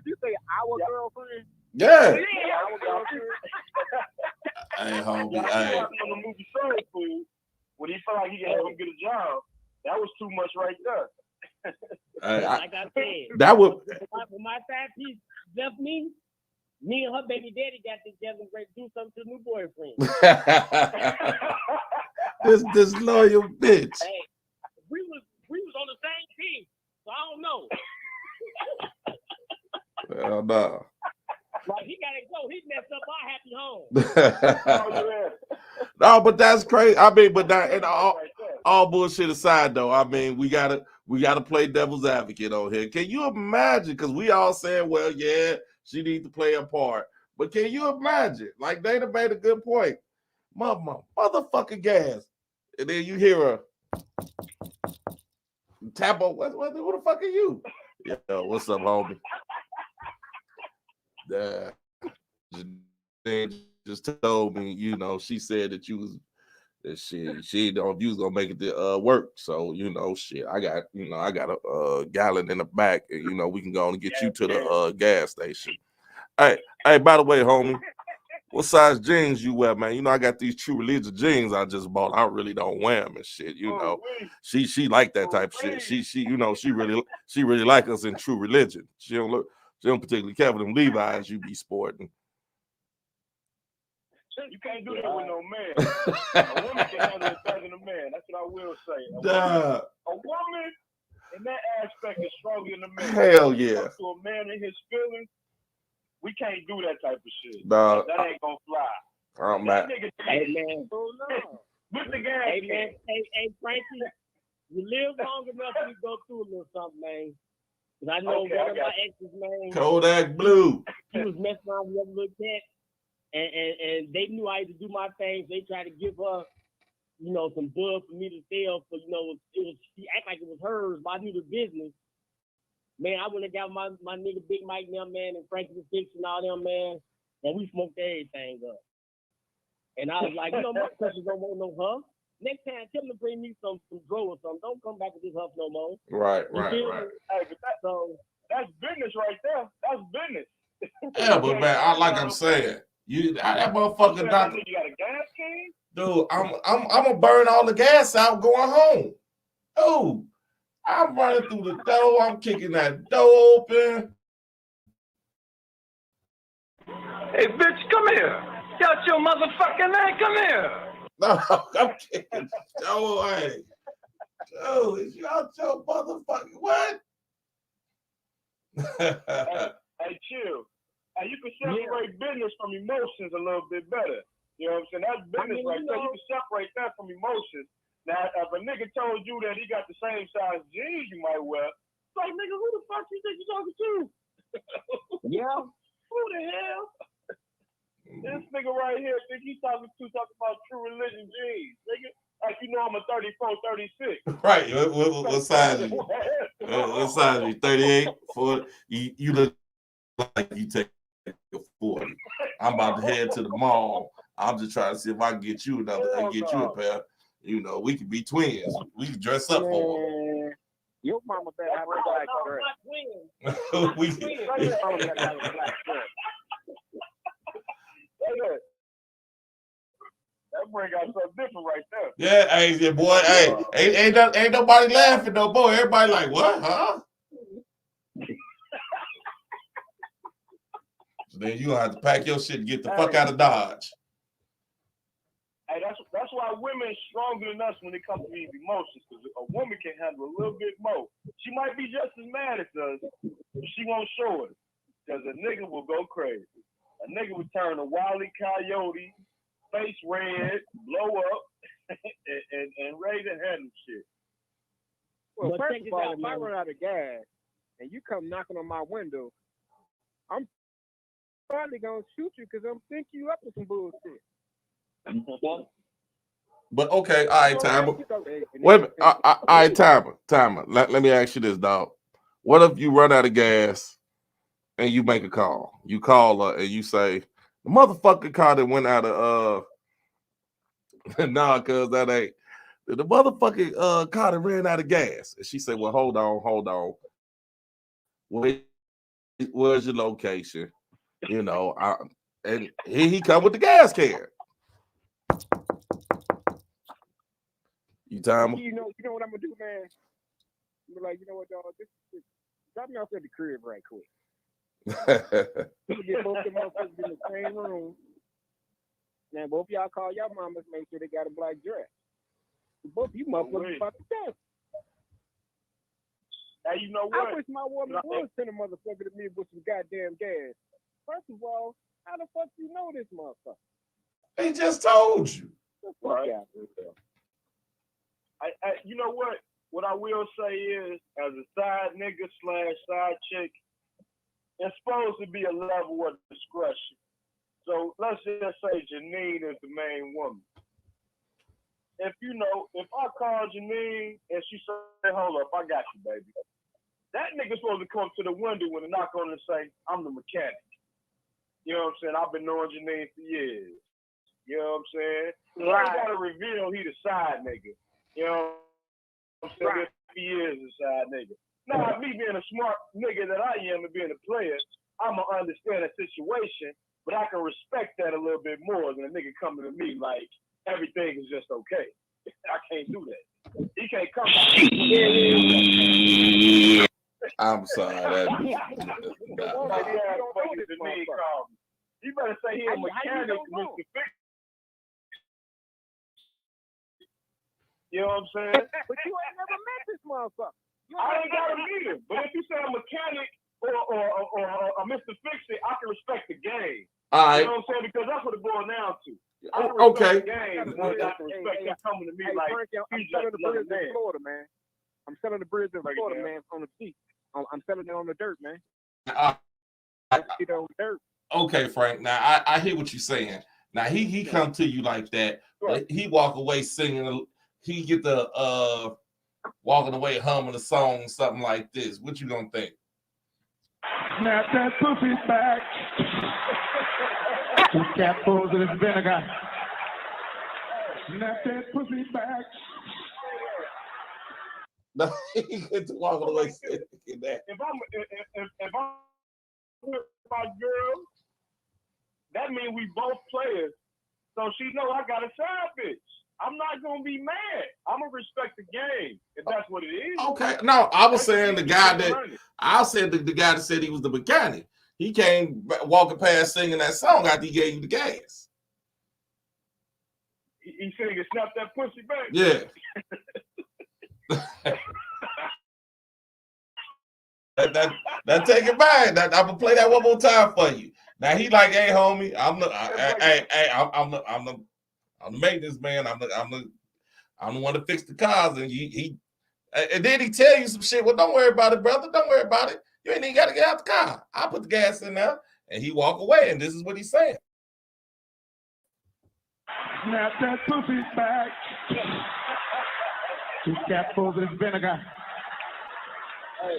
you say our girlfriend? Yeah. Our girlfriend. Hey, homie. Hey. On the movie Soul Food, when he felt like he could help him get a job, that was too much right there. Like I said, that would. When my side piece left me and her baby daddy got together and ready to do something to the new boyfriend. this loyal bitch. Hey, we was on the same team, so I don't know. Well, no. Like he gotta go. He messed up our happy home. No, but that's crazy. I mean, but that and all bullshit aside, though. I mean, we gotta play devil's advocate on here. Can you imagine? Because we all saying, well, yeah, she needs to play a part. But can you imagine? Like Dana made a good point. Motherfucking gas, and then you hear her tap on. Who the fuck are you? Yo, what's up, homie? Just told me, you know, she said that you was that she don't you was gonna make it to work. So, you know, shit. I got a gallon in the back, and you know, we can go and get you to the gas station. Hey, by the way, homie, what size jeans you wear, man? You know, I got these True Religion jeans I just bought. I really don't wear them and shit. You know, she like that type of shit. She you know, she really like us in True Religion. She don't particularly care for them Levi's you be sporting. You can't do that with no man. A woman can handle it better than a man. That's what I will say. A woman in that aspect is stronger than a man. Hell yeah. To a man in his feelings, we can't do that type of shit. Nah. That ain't gonna fly. Hey man. With the gas. Hey man. Hey Frankie, you live long enough to go through a little something, man. Cause I know one of my exes, man. Kodak Blue. He was messing around with a little cat. And they knew I had to do my things. They tried to give her, you know, some bud for me to sell. So, you know, she act like it was hers, but I knew the business. Man, I went and got my nigga Big Mike and them, man, and Frankie the Six and all them, man. And we smoked everything up. And I was like, you know, my questions don't want no her. next time tell him to bring me some dro or something. Don't come back with this huff no more. Right. Hey, but that's business right there. That's business. Yeah, but man, like I'm saying, that motherfucker doctor. You got a gas can? Dude, I'm gonna burn all the gas out going home. Dude, I'm running through the door. I'm kicking that door open. Hey, bitch, come here. Got your motherfucking name. Come here. No, I'm kicking the door away. Dude, is you out your motherfucking what? Hey, chill. Hey, you can separate business from emotions a little bit better. You know what I'm saying? That's business right there. You can separate that from emotions. Now, if a nigga told you that he got the same size jeans you might wear, it's like, nigga, who the fuck you think you talking to? Yeah. Who the hell? This nigga right here think he's talking about True Religion jeans, nigga. Like, you know I'm a 34, 36. Right. What size are you? What size are you? 38, 40? You look like you take a 40. I'm about to head to the mall. I'm just trying to see if I can get you a pair. You know, we can be twins. We can dress up for them. Your mama better have a black dress. We Your mama better have a black dress. That bring out something different right there. Yeah, hey, boy, hey, ain't nobody laughing no more. Everybody like, what, huh? So then you gonna have to pack your shit and get the fuck out of Dodge. Hey, that's why women are stronger than us when it comes to these emotions, because a woman can handle a little bit more. She might be just as mad as us, but she won't show it, because a nigga will go crazy. A nigga would turn a wily coyote, face red, blow up, and ready to handle shit. Well, But first check of this all, out, if I man. run out of gas and you come knocking on my window, I'm probably gonna shoot you because I'm thinking you up with some bullshit. But okay, all right, Timer. Wait a minute. All right, Timer. Let me ask you this, dog. What if you run out of gas and you make a call? You call her and you say, the motherfucking car that went out of nah, cuz that ain't the motherfucking car that ran out of gas. And she said, well, hold on. Where's your location? You know, and he come with the gas can. You Timer? You know what I'm gonna do, man? I'm like, you know what, dog? This drop me off at the crib right quick. You get both the motherfuckers in the same room. Now both y'all call y'all mamas, make sure they got a black dress. Both you motherfuckers about to death. Hey, you know what? I wish my woman would send a motherfucker to me with some goddamn gas. First of all, how the fuck you know this motherfucker? They just told you. Right. You know what? What I will say is, as a side nigga / side chick, it's supposed to be a level of discretion. So let's just say Janine is the main woman. If I call Janine and she say, hold up, I got you, baby. That nigga's supposed to come to the window with a knock on and say, I'm the mechanic. You know what I'm saying? I've been knowing Janine for years. You know what I'm saying? Right. I gotta reveal he the side nigga. You know what I'm saying? Right. If he is a side nigga. Now, me being a smart nigga that I am and being a player, I'm gonna understand the situation, but I can respect that a little bit more than a nigga coming to me like everything is just okay. I can't do that. He can't come back. I'm sorry. You better say he a mechanic, Mr. Fix. You know what I'm saying? But you ain't never met this motherfucker. I ain't gotta meet him. But if you say a mechanic or Mr. Fix-It, I can respect the game. All right. You know what I'm saying? Because that's what it boils down to. Okay. The game, I can respect him coming to me like I'm selling the bridge in Florida, man. I'm selling the bridge in Florida, man, on the beach. I'm selling it on the dirt, man. Dirt. Okay, Frank. Now I hear what you're saying. Now he come to you like that. Right. He walk away singing. He get the walking away humming a song, something like this. What you gonna think? Snap that pussy back. Cat pulls in his vinegar. Snap that pussy back. No, he couldn't walk all the way saying that. If I'm with my girl, that means we both players. So she know I got a side bitch. I'm not gonna be mad. I'm gonna respect the game if that's what it is. Okay, no, I was saying the guy that I said the guy that said he was the mechanic. He came walking past singing that song after he gave you the gas. He singing "Snap That Pussy Back." Yeah. that take it back. I'm gonna play that one more time for you. Now he like, hey homie, I'm the maintenance man. I'm the one to fix the cars, and and then he tell you some shit. Well, don't worry about it, brother. Don't worry about it. You ain't even got to get out the car. I put the gas in there, and he walk away. And this is what he's saying. Snap that pussy back. 2 capfuls of vinegar.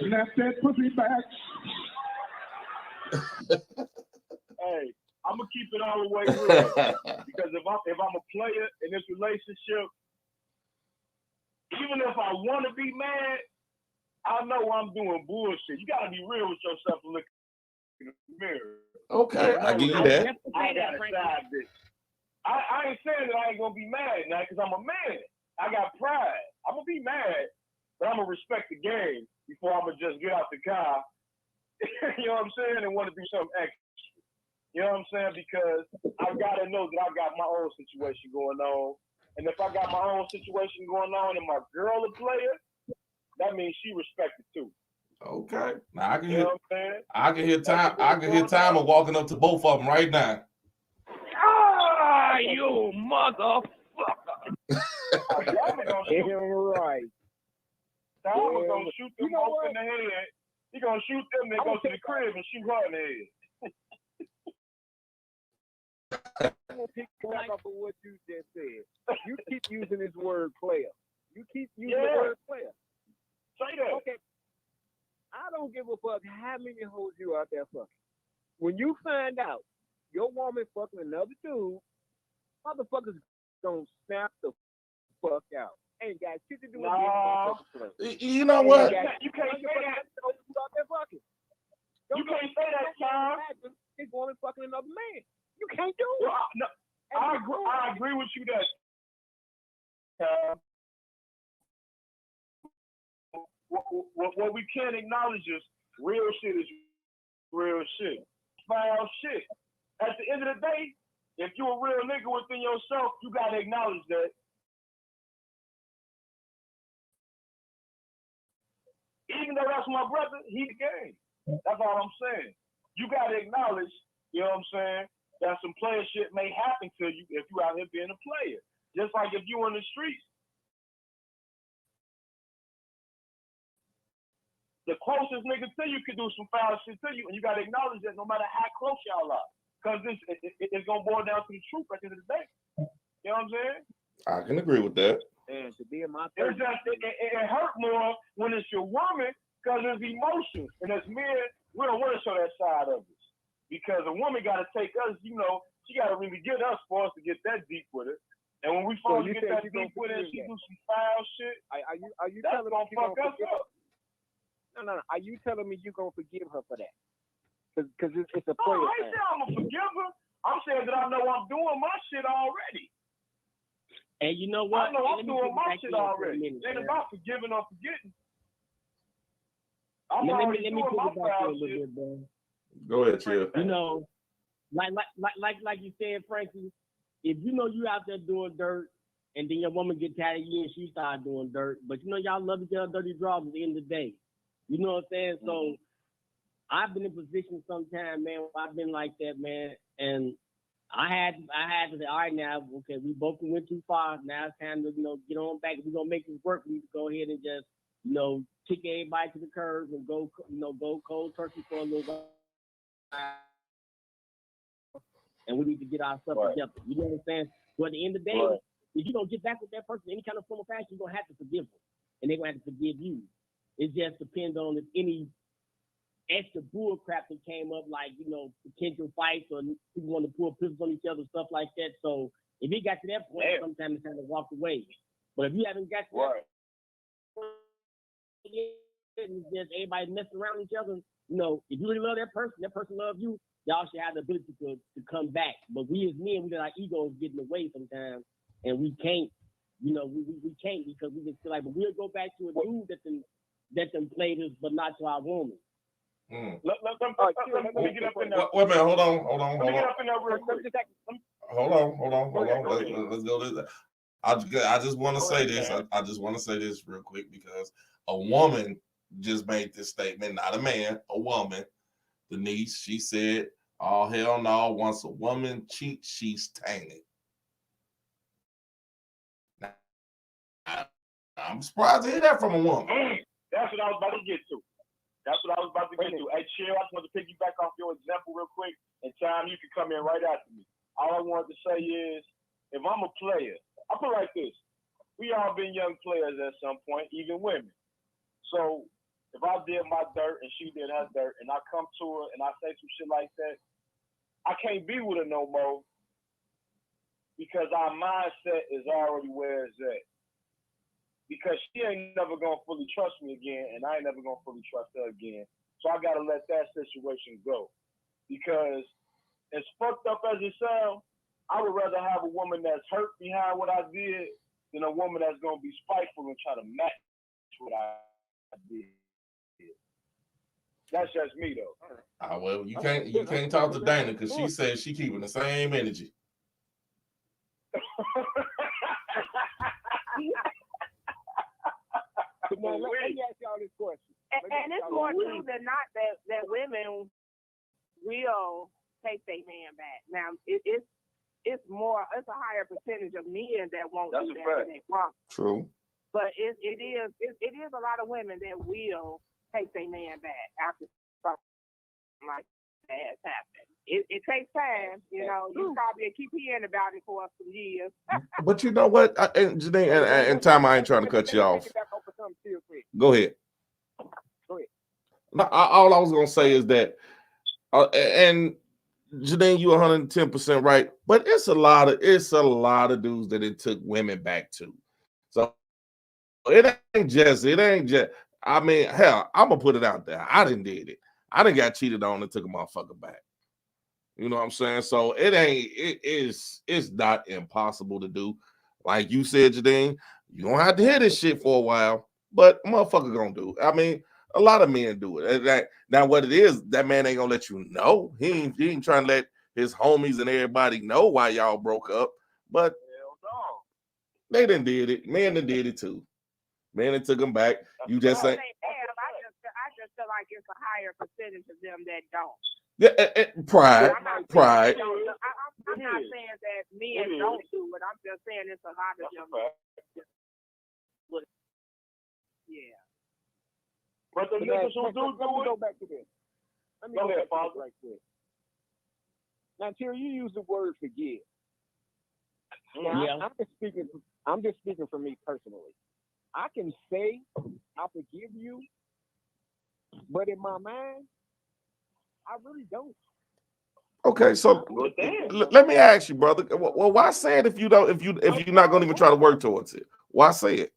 Snap that pussy back. Hey, I'm gonna keep it all the way real because if I'm a player in this relationship, even if I want to be mad, I know I'm doing bullshit. You gotta be real with yourself and look in the mirror. Okay, I give you that. I got a side bitch. I ain't saying that I ain't gonna be mad now because I'm a man. I got pride. I'm gonna be mad, but I'm gonna respect the game before I'm gonna just get out the car. You know what I'm saying? And want to do something extra. You know what I'm saying? Because I gotta know that I got my own situation going on. And if I got my own situation going on and my girl a player, that means she respected too. Okay. Now I can You know what I'm saying? I can hear time. I can hear Timer walking up to both of them right now. Ah, you motherfucker! Right. Timer gonna shoot them both in the head. He gonna shoot them and go to the crib and shoot her in the head. I'm gonna pick back up on what you just said. You keep using this word player. You keep using the word player. Say that. Okay. I don't give a fuck how many hoes you out there fucking. When you find out your woman fucking another dude, motherfuckers gonna snap the fuck out. Ain't got shit to do with it. You know what? You can't say that. You can't say that, Tom. This woman fucking another man. You can't do it. No, I agree with you that. What we can't acknowledge is real shit is real shit. Foul shit. At the end of the day, if you a real nigga within yourself, you gotta acknowledge that. Even though that's my brother, he the game. That's all I'm saying. You gotta acknowledge, you know what I'm saying, that some player shit may happen to you if you out here being a player. Just like if you in the streets, the closest nigga to you could do some foul shit to you, and you gotta acknowledge that no matter how close y'all are. Because it's gonna boil down to the truth at the end of the day. You know what I'm saying? I can agree with that. And to be in my it hurt more when it's your woman because it's emotions. And as men, we don't want to show that side of us. Because a woman got to take us, you know, she got to really get us for us to get that deep with it. And when we finally get that deep with it and she do some foul shit, are you that's telling going me to fuck us up. No. Are you telling me you're going to forgive her for that? Because it's a I player ain't saying I'm going to forgive her. I'm saying that I know I'm doing my shit already. And you know what? I know I'm doing my shit already. It ain't about forgiving or forgetting. I'm already doing my foul shit. Bro. Go ahead, Chill. You know, like you said, Frankie, if you know you out there doing dirt and then your woman get tired of you and she start doing dirt, but you know y'all love each other dirty draws at the end of the day. You know what I'm saying? So I've been in position sometime, man, where I've been like that, man, and I had to say, all right, now, okay, we both went too far. Now it's time to, you know, get on back. If we're gonna make this work, we need to go ahead and just, you know, kick everybody to the curb and go cold turkey for a little while. And we need to get our stuff together. You know what I'm saying? But at the end of the day, if you don't get back with that person in any kind of form or fashion, you're gonna have to forgive them, and they're gonna have to forgive you. It just depends on if any extra bull crap that came up, like, you know, potential fights or people want to pull pistols on each other, stuff like that. So If it got to that point, sometimes it's time to walk away. But if you haven't got to that point, and just everybody messing around each other, you know, if you really love that person loves you, y'all should have the ability to come back. But we as men, we let our egos get in the way sometimes, and we can't, you know, we can't because we just feel like, but we'll go back to a dude that them played us, but not to our woman. Let me get up in there. Wait a minute, hold on. Let me get up in there real quick. Hold on. Let's go to that. I just want to say this. I just want to say this real quick because a woman just made this statement, not a man, a woman. Denise, she said, "Oh hell no! Once a woman cheats, she's tainted." Now, I'm surprised to hear that from a woman. That's what I was about to get to. Hey, Chill, I just want to piggyback off your example real quick, and Time, you can come in right after me. All I wanted to say is, if I'm a player, I put it like this. We all been young players at some point, even women. So if I did my dirt and she did her dirt, and I come to her and I say some shit like that, I can't be with her no more because our mindset is already where it's at. Because she ain't never gonna fully trust me again, and I ain't never gonna fully trust her again. So I gotta let that situation go. Because as fucked up as it sounds, I would rather have a woman that's hurt behind what I did than a woman that's gonna be spiteful and try to match what I did. That's just me though. Well, you can't talk to Dana because she says she keeping the same energy. Now, let me ask y'all this question. And it's more true than not that women will take their man back. Now, it's a higher percentage of men that won't do that when they want. True. But it is a lot of women that will take their man back after something like that has happened. It takes time, you know. You probably keep hearing about it for some years. But you know what, and Janine, and Tom, I ain't trying to cut you off. Go ahead. No, all I was gonna say is that, and Janine, you 110% right. But it's a lot of dudes that it took women back to. So it ain't just. I mean, hell, I'm gonna put it out there. I didn't did it. I done got cheated on and took a motherfucker back. You know what I'm saying? So it's not impossible to do. Like you said, Jadine, you don't have to hear this shit for a while, but a motherfucker gonna do it. I mean, a lot of men do it. Now what it is, that man ain't gonna let you know. He ain't trying to let his homies and everybody know why y'all broke up, but they done did it. Men done did it too. Man, it took them back. You just say. I just feel like it's a higher percentage of them that don't. Yeah, pride. I'm not saying that men don't do it. I'm just saying it's a lot of them. Yeah. But the niggas who do let me go back to this. Let me go ahead, back to this right quick. Now, Terry, you use the word forgive. Now, I'm just speaking for me personally. I can say I forgive you, but in my mind, I really don't. Okay, so let me ask you, brother. Well, why say it if you're not going to even try to work towards it? Why say it?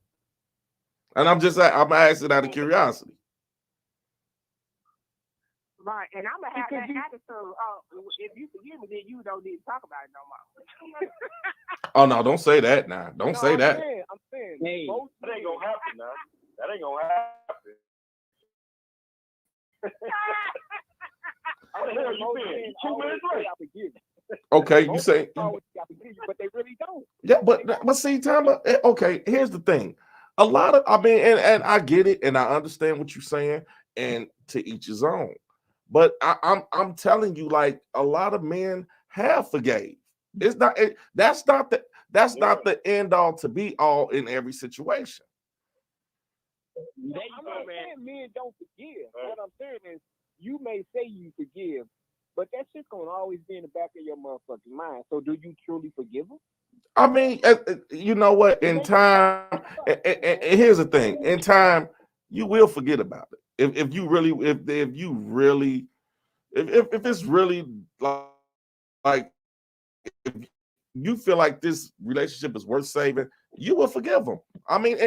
And I'm asking out of curiosity. Right, and I'm gonna have that attitude. If you forgive me, then you don't need to talk about it no more. Oh no, don't say that now. Don't say that. I'm saying hey, that ain't gonna happen now. That ain't gonna happen. How the hell you been? 2 minutes late. Okay, you say, but they really don't. Yeah, but see, Tom. Okay, here's the thing. A lot of, I mean, and I get it, and I understand what you're saying, and to each his own. But I'm telling you, like, a lot of men have forgave. It's not. That's not the end all to be all in every situation. I'm not saying men don't forgive. What I'm saying is, you may say you forgive, but that shit's gonna always be in the back of your motherfucking mind. So, do you truly forgive them? I mean, you know what? In time, and here's the thing: in time, you will forget about it. If it's really like if you feel like this relationship is worth saving, you will forgive them. I mean,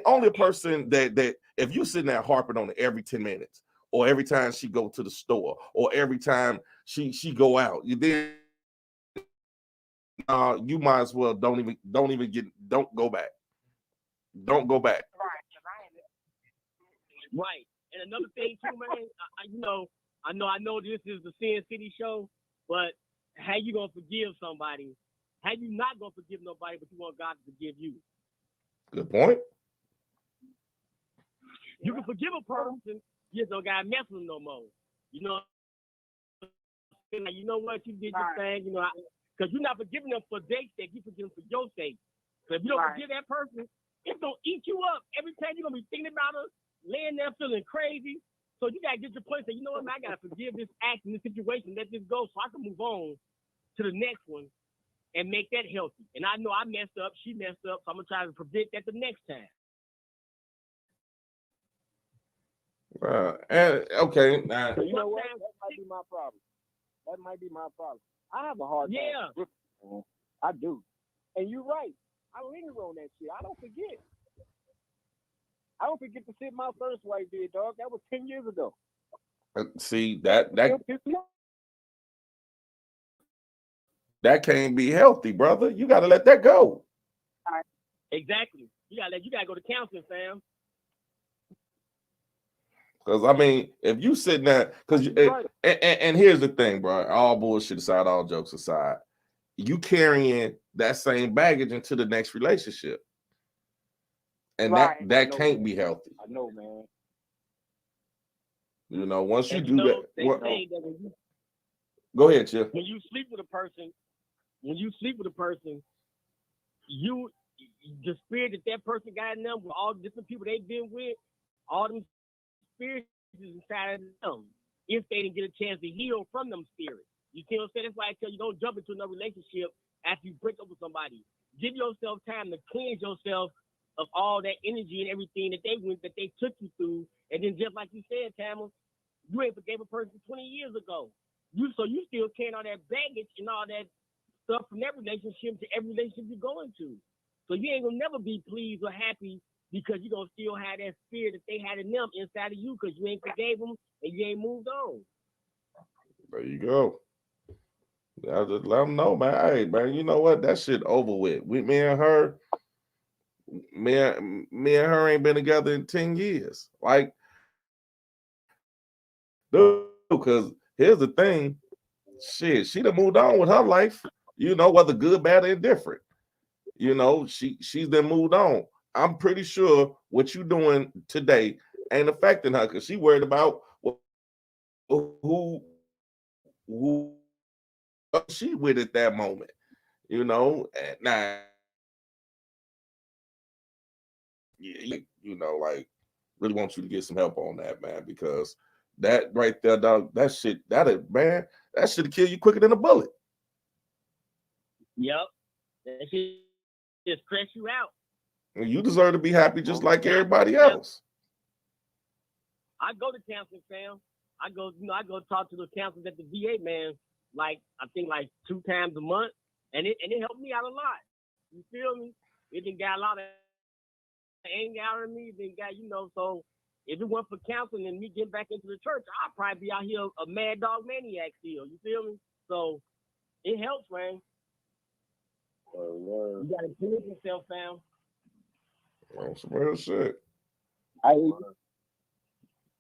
only a person that if you sitting there harping on it every 10 minutes, or every time she go to the store, or every time she go out, you then you might as well don't go back. Don't go back. Right. And another thing too, man, I know this is the Sin City show, but how you gonna forgive somebody? How you not gonna forgive nobody, but you want God to forgive you? Good point. You can forgive a person, you just don't gotta mess with them no more. You know what, you did your thing, because you're not forgiving them for their sake, you forgive them for your sake. So if you don't forgive that person, it's gonna eat you up. Every time you're gonna be thinking about her, laying there feeling crazy. So you gotta get to the point and say, you know what, man, I gotta forgive this act in this situation, let this go so I can move on to the next one and make that healthy. And I know I messed up, she messed up, so I'm gonna try to prevent that the next time. And okay, now So you know what? That might be my problem. I have a hard time. Yeah. I do. And you're right. I linger on that shit. I don't forget. I don't forget the shit my first wife did, dog. That was 10 years ago. See, that can't be healthy, brother. You got to let that go. Exactly. You gotta go to counseling, fam. Because I mean, if you sitting there, and here's the thing, bro. All bullshit aside, all jokes aside, you carrying that same baggage into the next relationship, and that can't be healthy. I know, man. Once you do that, that go ahead, Chip. When you sleep with a person, you the spirit that person got in them with all the different people they've been with, all them spirits inside of them. If they didn't get a chance to heal from them spirits, you see what I'm saying? That's why I tell you don't jump into another relationship after you break up with somebody. Give yourself time to cleanse yourself of all that energy and everything that they took you through. And then just like you said, Tamara, you ain't forgave a person 20 years ago. So you still carrying all that baggage and all that stuff from that relationship to every relationship you go into. So you ain't gonna never be pleased or happy because you're gonna still have that spirit that they had in them inside of you because you ain't forgave them and you ain't moved on. There you go. I just let them know, man. Hey, man, you know what? That shit over with. Me and her ain't been together in 10 years. Like, dude, because here's the thing. Shit, she done moved on with her life, whether good, bad, or indifferent. She's then moved on. I'm pretty sure what you doing today ain't affecting her because she worried about who she with at that moment. Now, like, really want you to get some help on that, man, because that right there, dog, that shit should kill you quicker than a bullet. Yep. That shit just stress you out. And you deserve to be happy just like everybody else. I go to counseling, fam. I go talk to the counselors at the VA, man, I think 2 times a month. And it helped me out a lot. You feel me? It done got a lot of anger out of me. Then got, so if it weren't for counseling and me getting back into the church, I'd probably be out here a mad dog maniac still. You feel me? So it helps, man. You gotta prove yourself, fam. Some real shit. I hear you.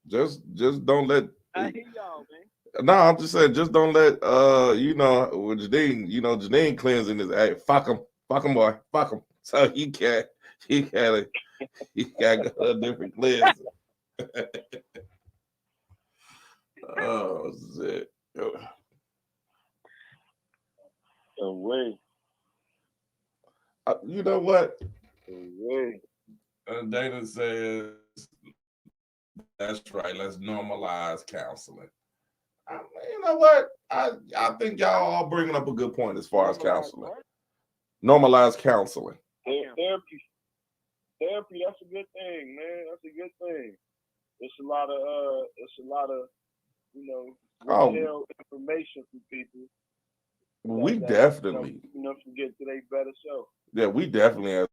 Just don't let. I hear y'all, man. No, I'm just saying, just don't let with Janine, Janine cleansing his act. Fuck him, boy, fuck him. So he gotta go a different cleanse. Oh shit. No way. You know what? Dana says, that's right. Let's normalize counseling. You know what? I think y'all all bringing up a good point as far as counseling. Normalize counseling. Therapy, that's a good thing, man. That's a good thing. It's a lot of information for people. We definitely. them to get to their better self. Yeah, we definitely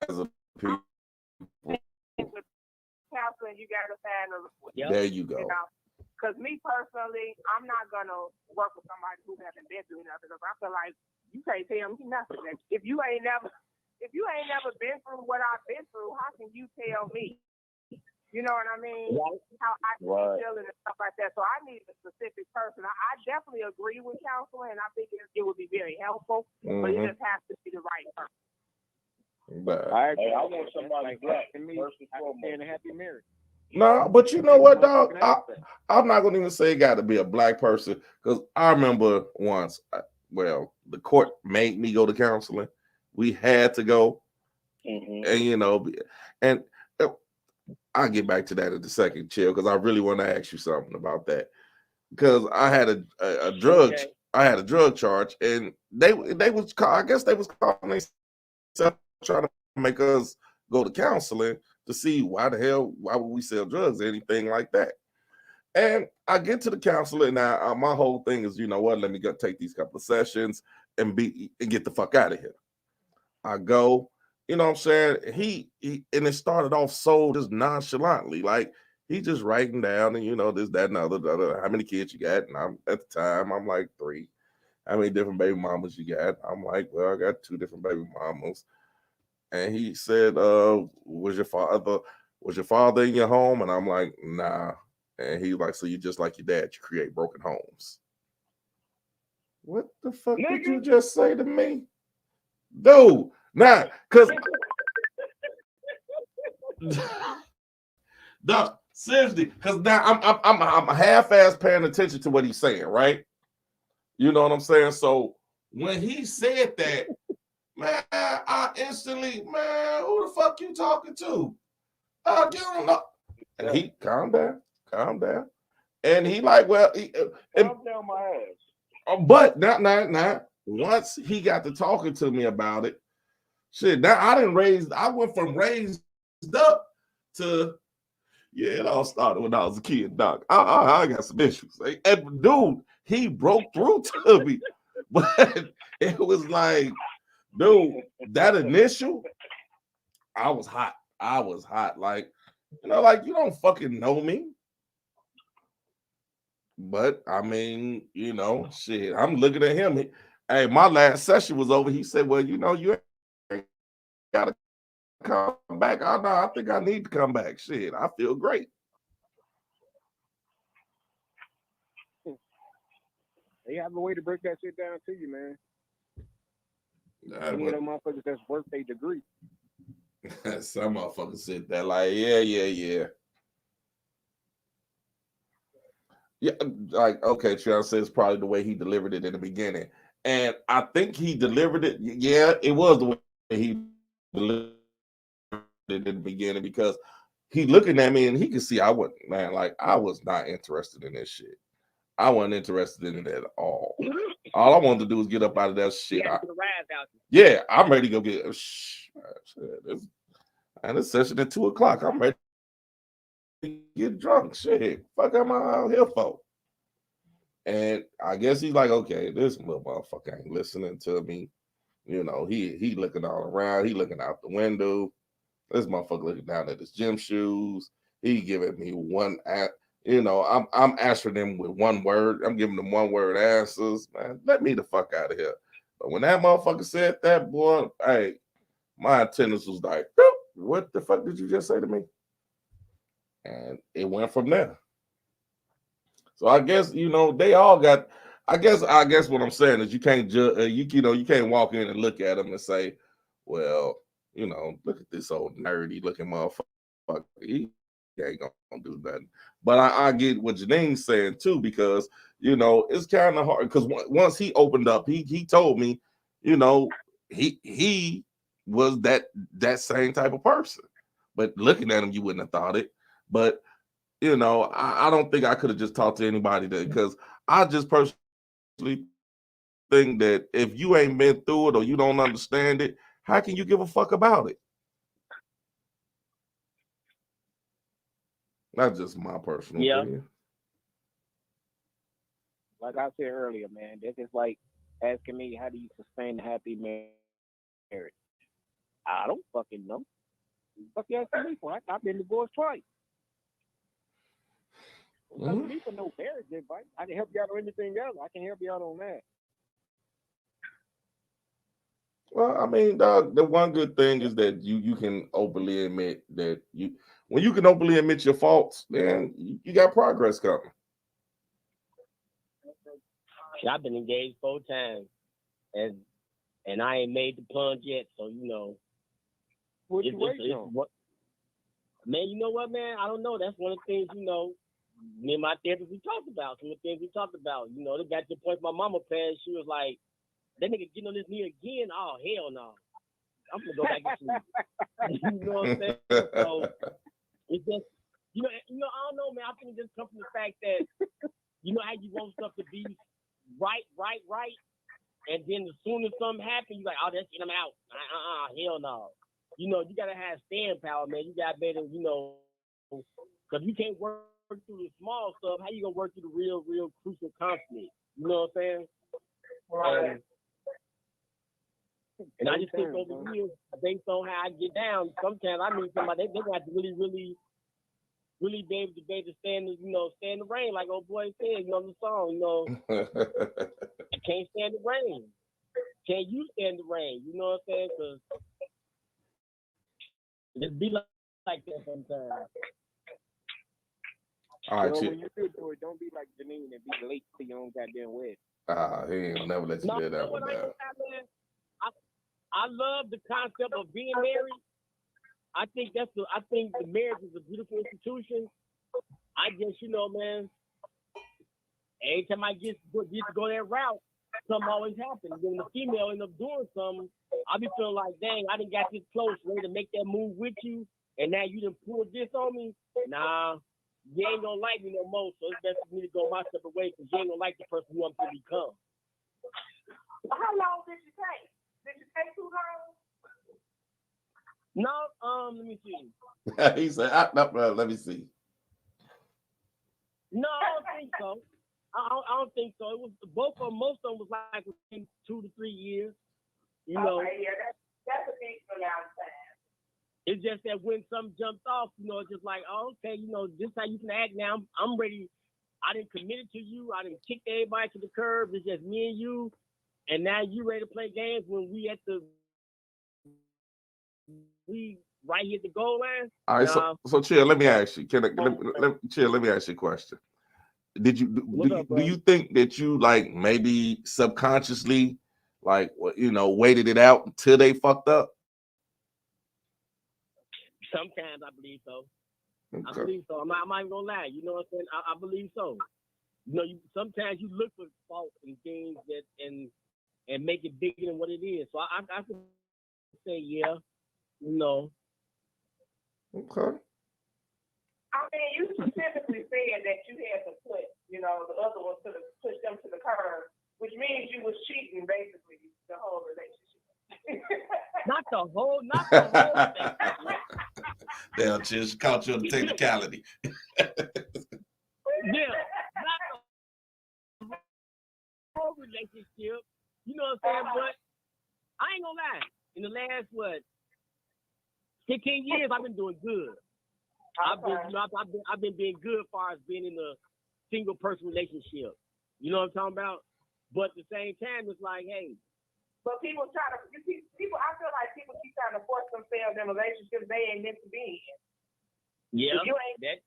as a people. Counseling, you got to find a. There you go. Because me personally, I'm not gonna work with somebody who hasn't been through nothing. Because I feel like you can't tell me nothing. If you ain't never been through what I've been through, how can you tell me? You know what I mean? How I should be feeling and stuff like that. So I need a specific person. I definitely agree with counseling, and I think it would be very helpful. But it just has to be the right person. But I want somebody black first and foremost. And a happy marriage. no, but you know what, dog? I'm not gonna even say it got to be a black person because I remember once. Well, the court made me go to counseling. We had to go, and you know, and I'll get back to that in a second, Chill, because I really want to ask you something about that. Because I had a drug, I had a drug charge, and they was I guess they was calling themselves trying to make us go to counseling to see why would we sell drugs or anything like that. And I get to the counselor, and my whole thing is, you know what, let me go take these couple of sessions and get the fuck out of here. I go, you know what I'm saying? He and it started off so just nonchalantly, like he just writing down and, you know, this, that, and other, how many kids you got? And I'm at the time, I'm like 3. How many different baby mamas you got? I'm like, well, I got 2 different baby mamas. And he said, was your father in your home? And I'm like, nah. And he's like, so you just like your dad, you create broken homes. What the fuck did you just say to me? Dude, nah, because no, seriously, because now I'm half-ass paying attention to what he's saying, right? You know what I'm saying? So when he said that, man, I instantly, man, who the fuck you talking to? You don't know. And he calm down. And he like, well, calm down my ass. But not once he got to talking to me about it, shit, now I went from raised up to, yeah, it all started when I was a kid, doc. I got some issues. And dude, he broke through to me. But it was like, dude, that initial, I was hot. Like, you know, like, you don't fucking know me. But I mean, you know, shit, I'm looking at him. Hey, my last session was over. He said, well, you know, you ain't gotta come back. I think I need to come back. Shit, I feel great. They have a way to break that shit down to you, man. Any of them motherfuckers that's worth their degree. Some motherfuckers sit there like, yeah. Yeah, like, okay, Charles says probably the way he delivered it in the beginning. And I think he delivered it. Yeah, it was the way he delivered it in the beginning because he looking at me and he could see I was not interested in this shit. I wasn't interested in it at all. All I wanted to do was get up out of that shit. Yeah, I'm ready to go get this session at 2:00. I'm ready to get drunk. Shit, fuck am I out here for? And I guess he's like, okay, this little motherfucker ain't listening to me. You know, he looking all around. He looking out the window. This motherfucker looking down at his gym shoes. He giving me one, you know, I'm answering them with one word. I'm giving them one word answers. Man, let me the fuck out of here. But when that motherfucker said that, boy, hey, my attendance was like, what the fuck did you just say to me? And it went from there. So I guess, you know, they all got, I guess what I'm saying is you can't you can't walk in and look at them and say, well, you know, look at this old nerdy looking motherfucker. He ain't gonna do nothing. But I get what Janine's saying too, because, you know, it's kind of hard because once he opened up, he told me, you know, he was that same type of person. But looking at him, you wouldn't have thought it. But you know, I don't think I could have just talked to anybody because I just personally think that if you ain't been through it or you don't understand it, how can you give a fuck about it? That's just my personal opinion. Like I said earlier, man, this is like asking me how do you sustain a happy marriage. I don't fucking know. What the fuck you asking me for? I've been divorced twice. Don't ask me for no marriage advice. I can help you out on anything else. I can help you out on that. Well, I mean, dog, the one good thing is that you can openly admit that when you can openly admit your faults, then you got progress coming. I've been engaged 4 times, and I ain't made the plunge yet. So you know, What you waiting on? Man, you know what, man? I don't know. That's one of the things, you know, me and my therapist, we talked about. Some of the things we talked about. You know, they got to the point my mama passed. She was like, that nigga getting on this knee again? Oh, hell no. I'm going to go back to sleep. You know what I'm saying? So, it's just, you know, I don't know, man. I think it just comes from the fact that, you know how you want stuff to be right. And then as soon as something happens, you like, oh, that's it, I'm out. Hell no. You know, you got to have staying power, man. You got better, you know, because you can't work through the small stuff. How you going to work through the real crucial conflict? You know what I'm saying? Right. And I just think over the years, based on how I get down, sometimes I meet somebody, they got to really be able to stand the rain, like old boy said, you know, the song, you know. I can't stand the rain. Can you stand the rain? You know what I'm saying? Because it be like that sometimes. All right, when you do it, don't be like Janine and be late to your own goddamn wedding. He ain't never let you do that one down. I love the concept of being married. I think the marriage is a beautiful institution. I guess, you know, man, every time I get to go that route, something always happens. When the female end up doing something, I be feeling like, dang, I done got this close, ready to make that move with you, and now you done pulled this on me. Nah, you ain't gonna like me no more, so it's best for me to go my separate way, because you ain't gonna like the person who I'm gonna become. How long did you take? Did you take too long? No, let me see. He said, let me see. No, I don't think so. I don't think so. It was most of them was like within 2 to 3 years. You know. Okay, yeah, that's a big amount of time. It's just that when something jumps off, you know, it's just like, oh, okay, you know, this is how you can act now. I'm ready. I didn't commit it to you. I didn't kick everybody to the curb. It's just me and you. And now you ready to play games when we right here at the goal line. All right, so Chill, let me ask you. Let me ask you a question. Do you think that you like maybe subconsciously like waited it out until they fucked up? Sometimes I believe so. Okay. I believe so. I'm not even gonna lie. You know what I'm saying? I believe so. You know, sometimes you look for faults and things that and make it bigger than what it is. So I can say yeah. You know. Okay. I mean, you specifically said that you had to put, the other one push them to the curb, which means you was cheating basically the whole relationship. Not the whole thing. Damn, Chill, she caught you on the technicality. Yeah, not the whole relationship. You know what I'm saying? But I ain't gonna lie. In the last 15 years, I've been doing good. I've been being good as far as being in a single person relationship. You know what I'm talking about? But at the same time, it's like, hey. But I feel like people keep trying to force themselves in relationships they ain't meant to be in. Yeah. If you ain't good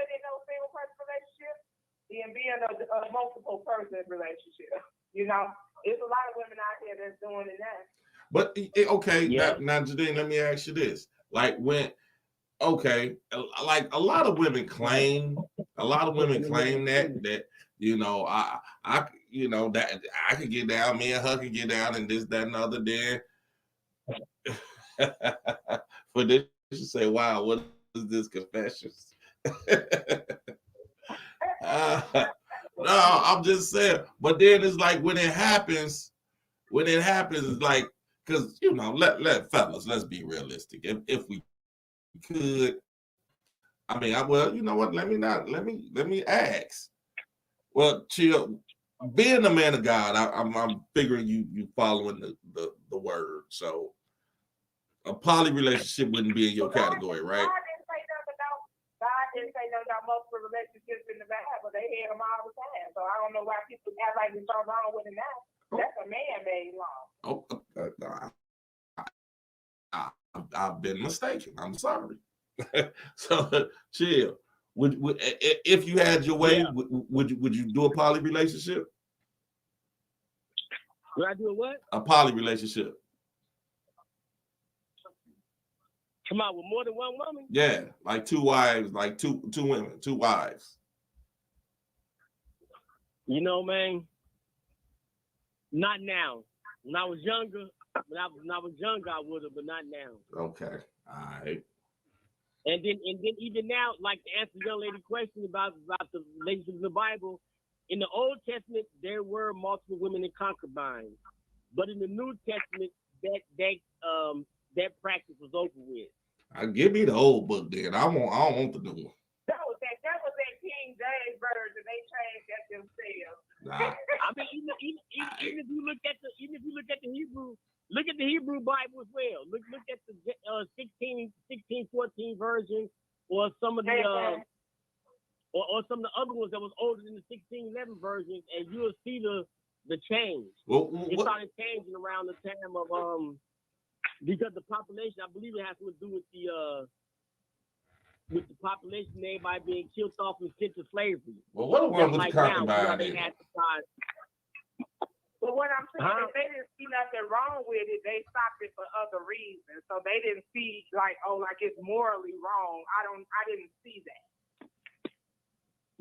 in no single person relationship, then be in a multiple person relationship. You know, there's a lot of women out there that's doing it now. But okay, now Janine, let me ask you this: like like a lot of women claim that that I could get down, me and her can get down, and this, that, and other. Then, but then you say, "Wow, what is this confessions?" No, I'm just saying. But then it's like when it happens, it's like because let fellas, let's be realistic. If we could, I mean, you know what? Let me ask. Well, Chill, being a man of God, I'm figuring you following the word. So a poly relationship wouldn't be in your category, right? God didn't say no about multiple relationships in the Bible. They had them all the time. So I don't know why people act like there's something wrong with it now. That's a man-made law. I've been mistaken. I'm sorry. So chill. Would if you had your way, would you do a poly relationship? Would I do a what? A poly relationship. Come on, with more than one woman? Yeah, like two wives, like two women, two wives. You know, man, not now. When I was younger, I would have, but not now. Okay, all right. And then even now, like to answer the young lady question about the relationship in the Bible, in the Old Testament there were multiple women and concubines, but in the New Testament that practice was over with. Give me the old book then. I don't want the new one. That was that King James version. They changed that themselves. Nah. I mean, even if you look at the Hebrew. Look at the Hebrew Bible as well. Look at the 1614 version, or some of the or some of the other ones that was older than the 1611 version, and you'll see the change. It started changing around the time of because the population. I believe it has to do with the population, everybody being killed off and sent to slavery. Well, what one was like concubine? They had to start. But what I'm saying is they didn't see nothing wrong with it. They stopped it for other reasons. So they didn't see like it's morally wrong. I didn't see that.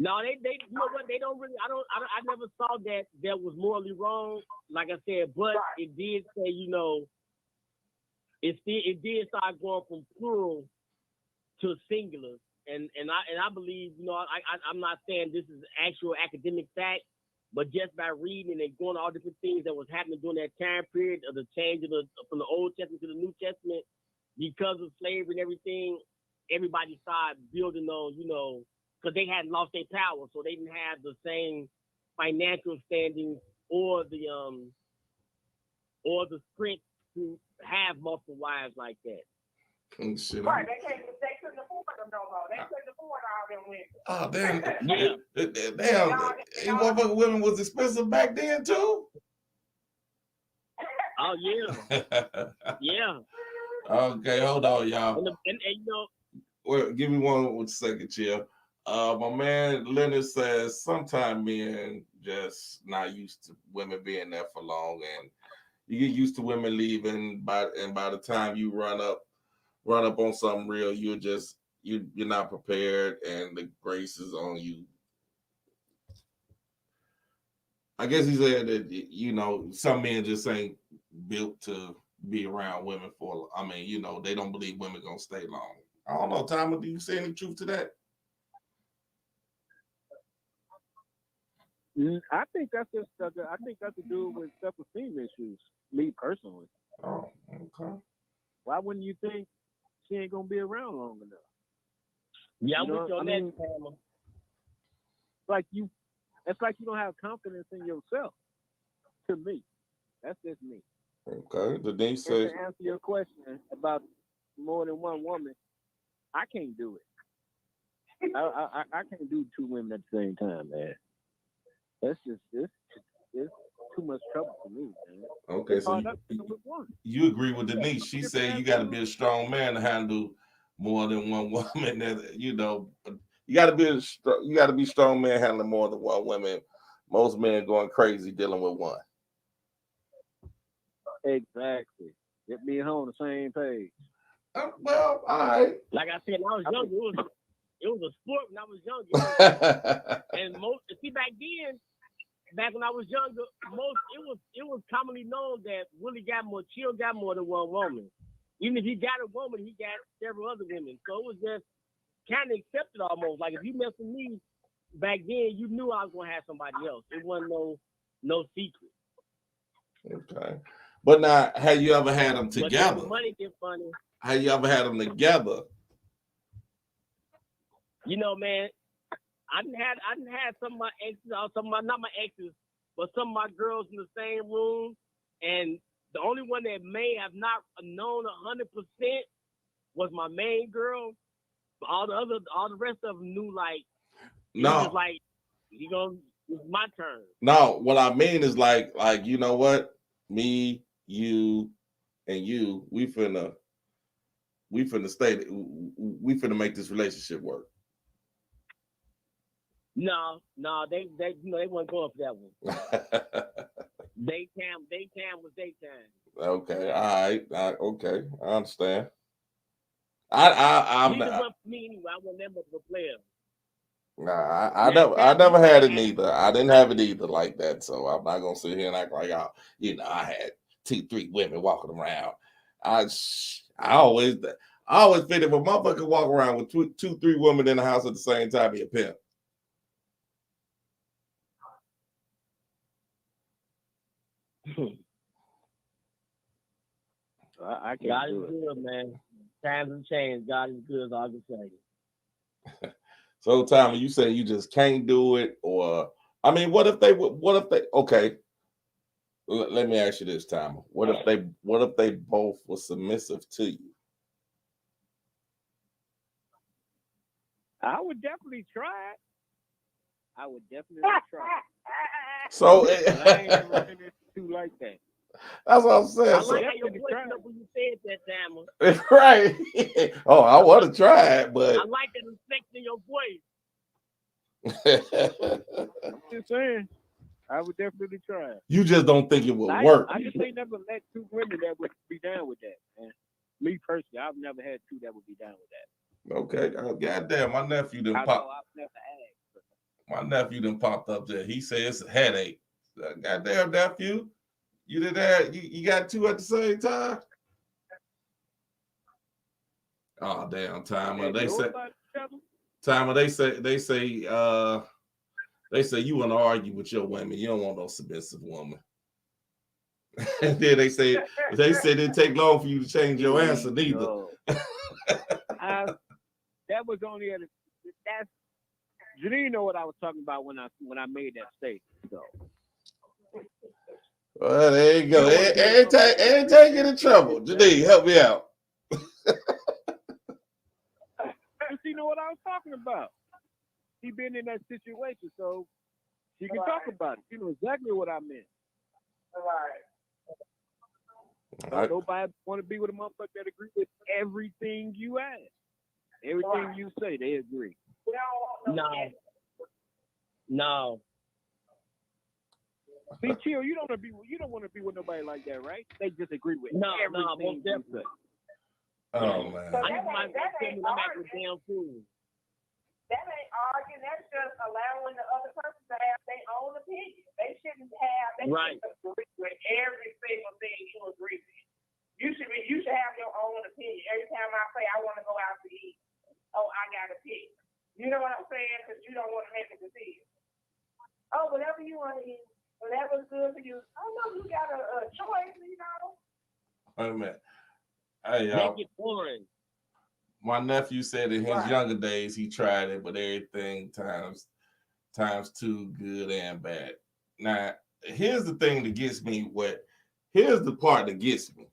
No, they you know what, they don't really I never saw that was morally wrong, like I said, but it did say, you know, it did start going from plural to singular. And I believe, you know, I'm not saying this is actual academic fact, but just by reading and going all different things that was happening during that time period of the change from the Old Testament to the New Testament, because of slavery and everything, everybody started building on, you know, because they hadn't lost their power, so they didn't have the same financial standing or the strength to have multiple wives like that. Right, they couldn't afford them no more. They couldn't afford all them women. Oh damn! Yeah. Damn! Motherfucking women was expensive back then too. Oh yeah. Yeah. Okay, hold on, y'all. And you know. Well, give me one second, chill. My man Leonard says sometimes men just not used to women being there for long, and you get used to women leaving. By the time you run up on something real, you're not prepared, and the grace is on you. I guess he said that, you know, some men just ain't built to be around women for. I mean, you know, they don't believe women gonna stay long. I don't know, Tommy. Do you see any truth to that? I think that's just. I think that's to do with self-esteem issues. Me personally. Oh, okay. Why wouldn't you think she ain't gonna be around long enough? Yeah, I'm with you on that, Pamela. It's like you don't have confidence in yourself. To me, that's just me. Okay. Denise says. To answer your question about more than one woman, I can't do it. I can't do two women at the same time, man. That's just it's too much trouble for me, man. Okay, so you agree with Denise? She said you got to be a strong man to handle more than one woman. That, you know, you got to be strong man handling more than one woman. Most men going crazy dealing with one. Exactly. Get me and her on the same page. Well, all right. Like I said, when I was younger, it was a sport when I was younger. And back when I was younger, it was commonly known that Willie Chill got more than one woman. Even if he got a woman, he got several other women. So it was just kind of accepted almost. Like if you messed with me back then, you knew I was gonna have somebody else. It wasn't no secret. Okay. But now, have you ever had them together? But money get funny. Have you ever had them together? You know, man, I didn't have some of my exes, not my exes, but some of my girls in the same room, and the only one that may have not known 100% was my main girl. But all the rest of them knew, like, it was just No, like, it's my turn. no. What I mean is like you know what? Me, you, and you, we finna we finna make this relationship work. No, they weren't going for that one. Daytime was daytime. Okay, all right, okay, I understand. I'm Neither one for me anyway. I want them as a player. Nah, I never had it neither. I didn't have it either like that. So I'm not gonna sit here and act like I had 2-3 women walking around. I always figured if a motherfucker walk around with 2-3 women in the house at the same time, he a pimp. I can't God do is it. good, man. Times have changed. God is good. All I can say. So, Tommy, you say you just can't do it, or I mean, what if they? Okay, let me ask you this, Tommy. What if they both were submissive to you? I would definitely try it. So But I ain't never run into like that. that's what I'm saying. I like how your voice up when you said that, Tamma. Right. Oh, I want to try it, but I like the respect in your voice. I'm just saying, I would definitely try it. You just don't think it would work. I just ain't never met 2 women that would be down with that, man. Me personally, I've never had 2 that would be down with that. Okay. Goddamn, my nephew done popped. I've never had. My nephew done popped up there. He says it's a headache. Goddamn, nephew. You did that? You got 2 at the same time? Oh, damn, Timer. They say you want to argue with your women. You don't want no submissive woman. And then they say it didn't take long for you to change your answer neither. No. That was only that's Janine know what I was talking about when I made that statement. So well, there you go. Every time get in trouble. Janine, help me out. she know what I was talking about. She been in that situation, so she can talk about it. She know exactly what I meant. Right. Nobody want to be with a motherfucker that agree with everything you ask. Everything you say, they agree. No. See, chill. You don't want to be with nobody like that, right? They just agree with everything you say. Oh man. I just might tell me I'm acting damn fool. That ain't arguing. That's just allowing the other person to have their own opinion. They shouldn't agree with every single thing you agree with. You should have your own opinion. Every time I say I want to go out to eat, I got to pick. You know what I'm saying? Because you don't want to make a decision. Oh, whatever you want to eat, whatever's good for you. I know you got a choice, you know. Wait a minute. Hey, y'all. Make it boring. My nephew said in his younger days he tried it, but everything times 2, good and bad. Now, here's the thing that gets me. Here's the part that gets me.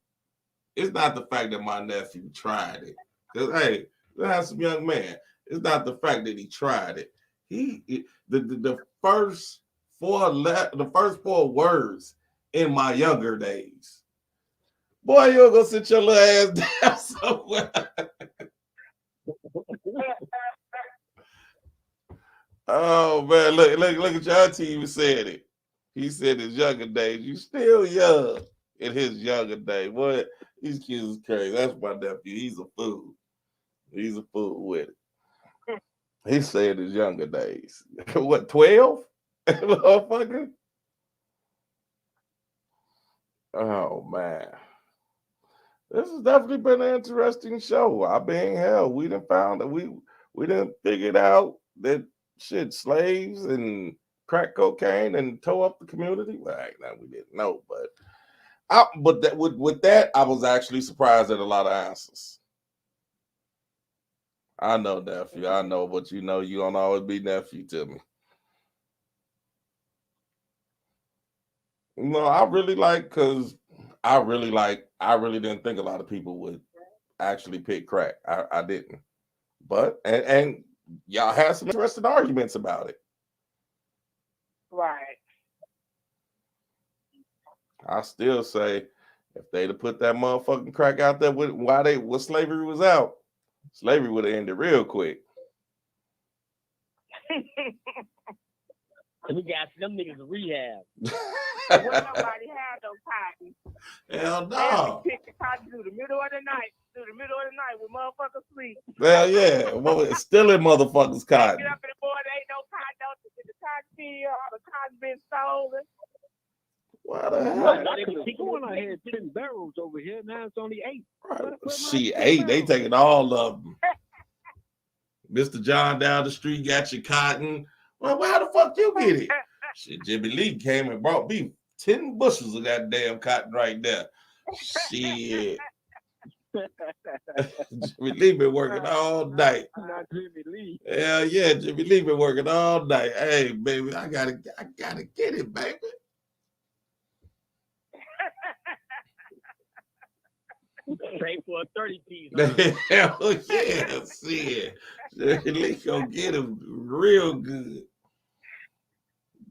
It's not the fact that my nephew tried it. Because hey, that's some young man. It's not the fact that he tried it. The first 4 words in my younger days. Boy, you'll go sit your little ass down somewhere. Oh man, look at your auntie even said it. He said his younger days. You still young in his younger day. What? These kids is crazy. That's my nephew. He's a fool. He's a fool with it. He said his younger days. What, 12? Motherfucker? Oh man. This has definitely been an interesting show. I mean, hell, we done found that we done figured out that shit, slaves and crack cocaine and tow up the community. Well, no, we didn't know, but with that, I was actually surprised at a lot of answers. I know, nephew. I know, but you know, you don't always be nephew to me. No, I really like because I really didn't think a lot of people would actually pick crack. I didn't. But and y'all had some interesting arguments about it. Right. I still say if they'd have put that motherfucking crack out there with when slavery was out, slavery would have ended real quick. We got them niggas in rehab. Well, nobody had no cotton. Hell They had to no. pick the cotton through the middle of the night. Through the middle of the night when motherfuckers sleep. Hell yeah. Well, it's still in motherfuckers' cotton. Get up in the morning, ain't no cotton. The cotton field, all the cotton been stolen. Why the hell? I had 10 barrels over here. Now it's only 8. She 8. They taking all of them. Mr. John down the street got your cotton. Well, how the fuck you get it? Shit, Jimmy Lee came and brought me 10 bushels of that damn cotton right there. Shit. Jimmy Lee been working all night. Not Jimmy Lee. Hell yeah, Jimmy Lee been working all night. Hey, baby, I gotta get it, baby. Straight for a 30 piece. Hell yeah, shit. Jimmy Lee gonna get him real good.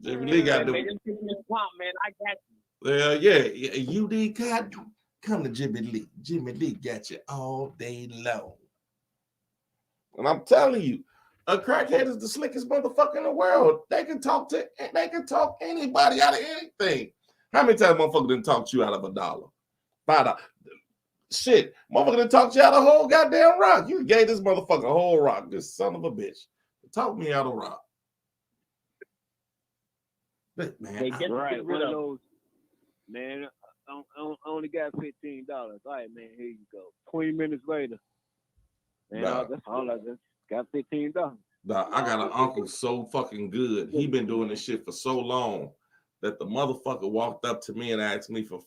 Jimmy Lee got Man, the. them people in the pop, man, I got you. Well, yeah, you need cotton. Come to Jimmy Lee. Jimmy Lee got you all day long. And I'm telling you, a crackhead is the slickest motherfucker in the world. They can talk anybody out of anything. How many times motherfucker didn't talk you out of $1? $5. Shit, motherfucker didn't talk you out of a whole goddamn rock. You gave this motherfucker a whole rock. This son of a bitch. Talk me out of rock. But man, They get Right, rid one of of those. Man, I only got $15. All right, man, here you go. 20 minutes later. Man, Nah. that's all I just got $15. Nah, I got an uncle so fucking good. He been doing this shit for so long that the motherfucker walked up to me and asked me for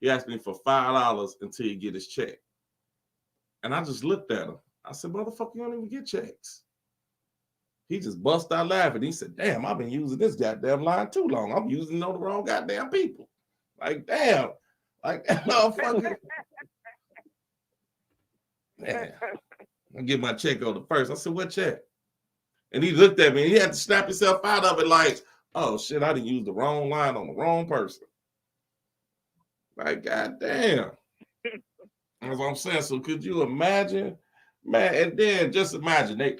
$5 until he get his check. And I just looked at him. I said, motherfucker, you don't even get checks. He just bust out laughing. He said, damn, I've been using this goddamn line too long. I'm using on the wrong goddamn people. Like, damn. Like, motherfucker. Man, I get my check on the first. I said, what check? And he looked at me and he had to snap himself out of it like, oh shit, I done used the wrong line on the wrong person. Like, goddamn. That's what I'm saying. So could you imagine? Man, and then just imagine, and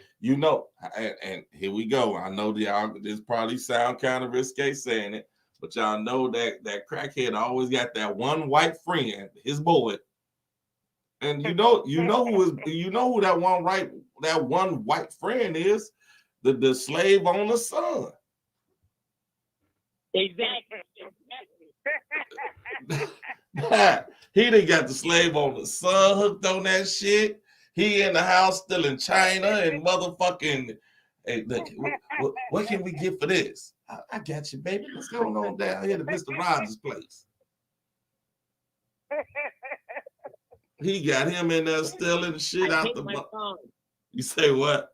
here we go. I know this probably sound kind of risque saying it, but y'all know that crackhead always got that one white friend, his boy. And you know who that one white friend is, the slave on the sun. Exactly. He done got the slave on the sun hooked on that shit. He in the house still in China and motherfucking. Hey, look, what can we get for this? I got you, baby. Let's go on down here to Mr. Rogers' place. He got him in there stealing shit out the. You say what?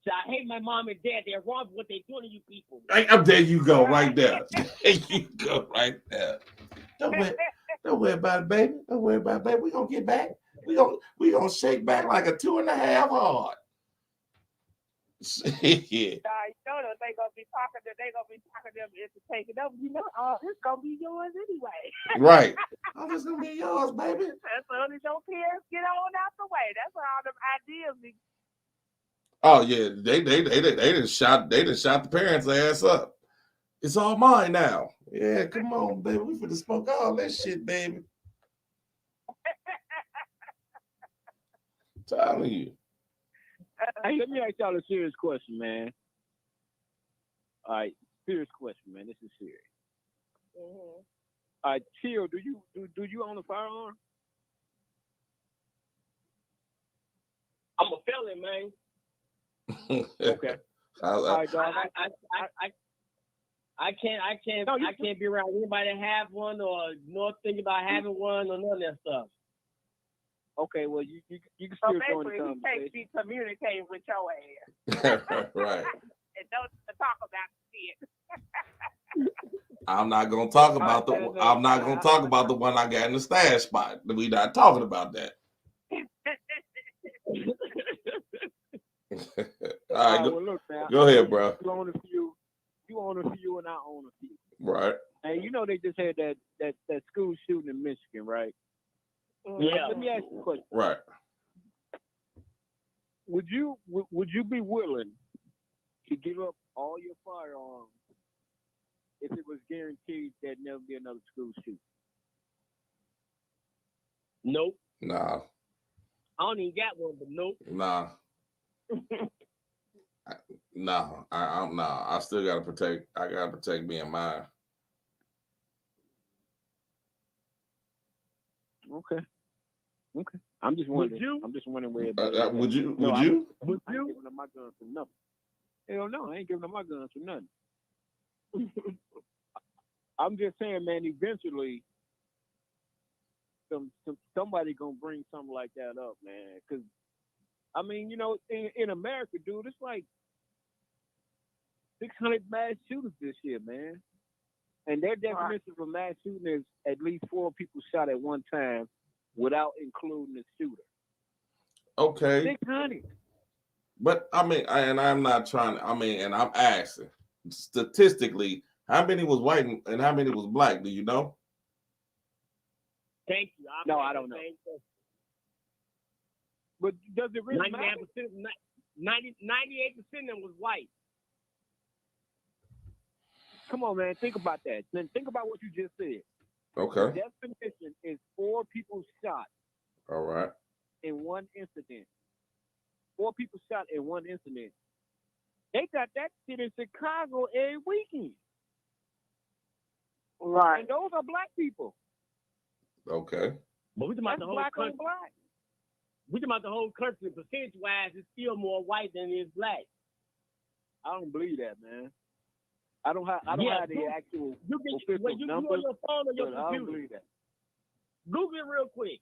So I hate my mom and dad. They're wrong for what they're doing to you people. There you go, right there. There you go, right there. Don't worry about it, baby. Don't worry about it, baby. We gonna get back. We gonna shake back like a 2.5 hard. Yeah. You know that they gonna be talking to them into taking over. You know, it's gonna be yours anyway. Right. Oh, it's gonna be yours, baby. As soon as your parents get on out the way, that's where all them ideas be. Oh yeah, they just shot the parents' ass up. It's all mine now. Yeah, come on, baby. We finna smoke all that shit, baby. I'm telling you. Hey, let me ask y'all a serious question, man. All right, serious question, man. This is serious. Mm-hmm. All right, Chill, do you own a firearm? I'm a felon, man. Okay. All right, dog. I can't be around anybody that have one or not think about having one or none of that stuff. Okay, well you can So still join the basically, you can't be communicating with your ass. Right. And don't talk about shit. I'm not gonna talk about the. I'm not gonna talk about the one I got in the stash spot. We not talking about that. All right, well, look, man, go ahead, bro. You own a few, and I own a few. Right. And you know they just had that school shooting in Michigan, right? Yeah. Let me ask you a question. Right. Would you be willing to give up all your firearms if it was guaranteed there'd never be another school shooting? Nope. Nah. I don't even got one, but nope. Nah. No, I'm nah. I still gotta protect. I gotta protect me and mine. Okay. I'm just wondering. I'm just wondering where. Would you? No, Would you? I ain't giving up my guns for nothing. Hell no, I ain't giving up my guns for nothing. I'm just saying, man. Eventually, somebody gonna bring something like that up, man. Because I mean, you know, in America, dude, it's like 600 mass shooters this year, man. And their definition of a mass shooting is at least 4 people shot at one time without including the shooter. Okay. 600. But I mean, I'm not trying. I mean, and I'm asking statistically, how many was white and how many was black? Do you know? Thank you. No, I don't know. But does it really 98% matter? of them was white. Come on, man. Think about that. Then think about what you just said. Okay. The definition is 4 people shot All right. in one incident. 4 people shot in one incident. They got that shit in Chicago every weekend. Right. And those are black people. Okay. But we talking about the whole black on country. black. We talking about the whole country. Percentage-wise, it's still more white than it is black. I don't believe that, man. I don't have the actual official you numbers. on your phone or your but I don't computer. believe that. Google it real quick.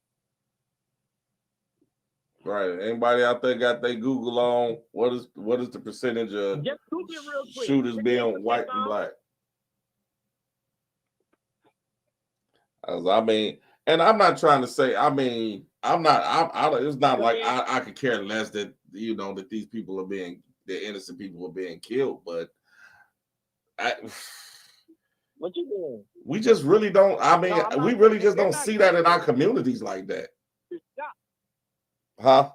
Right. Anybody out there got their Google on? What is the percentage of Just Google it real quick. shooters being white and black? As I mean, and I'm not trying to say. I mean, I'm not. It's not like I could care less that that these people are being, the innocent people are being killed, but what you doing? We just really don't. I mean, we really just don't see that in our communities like that. Huh?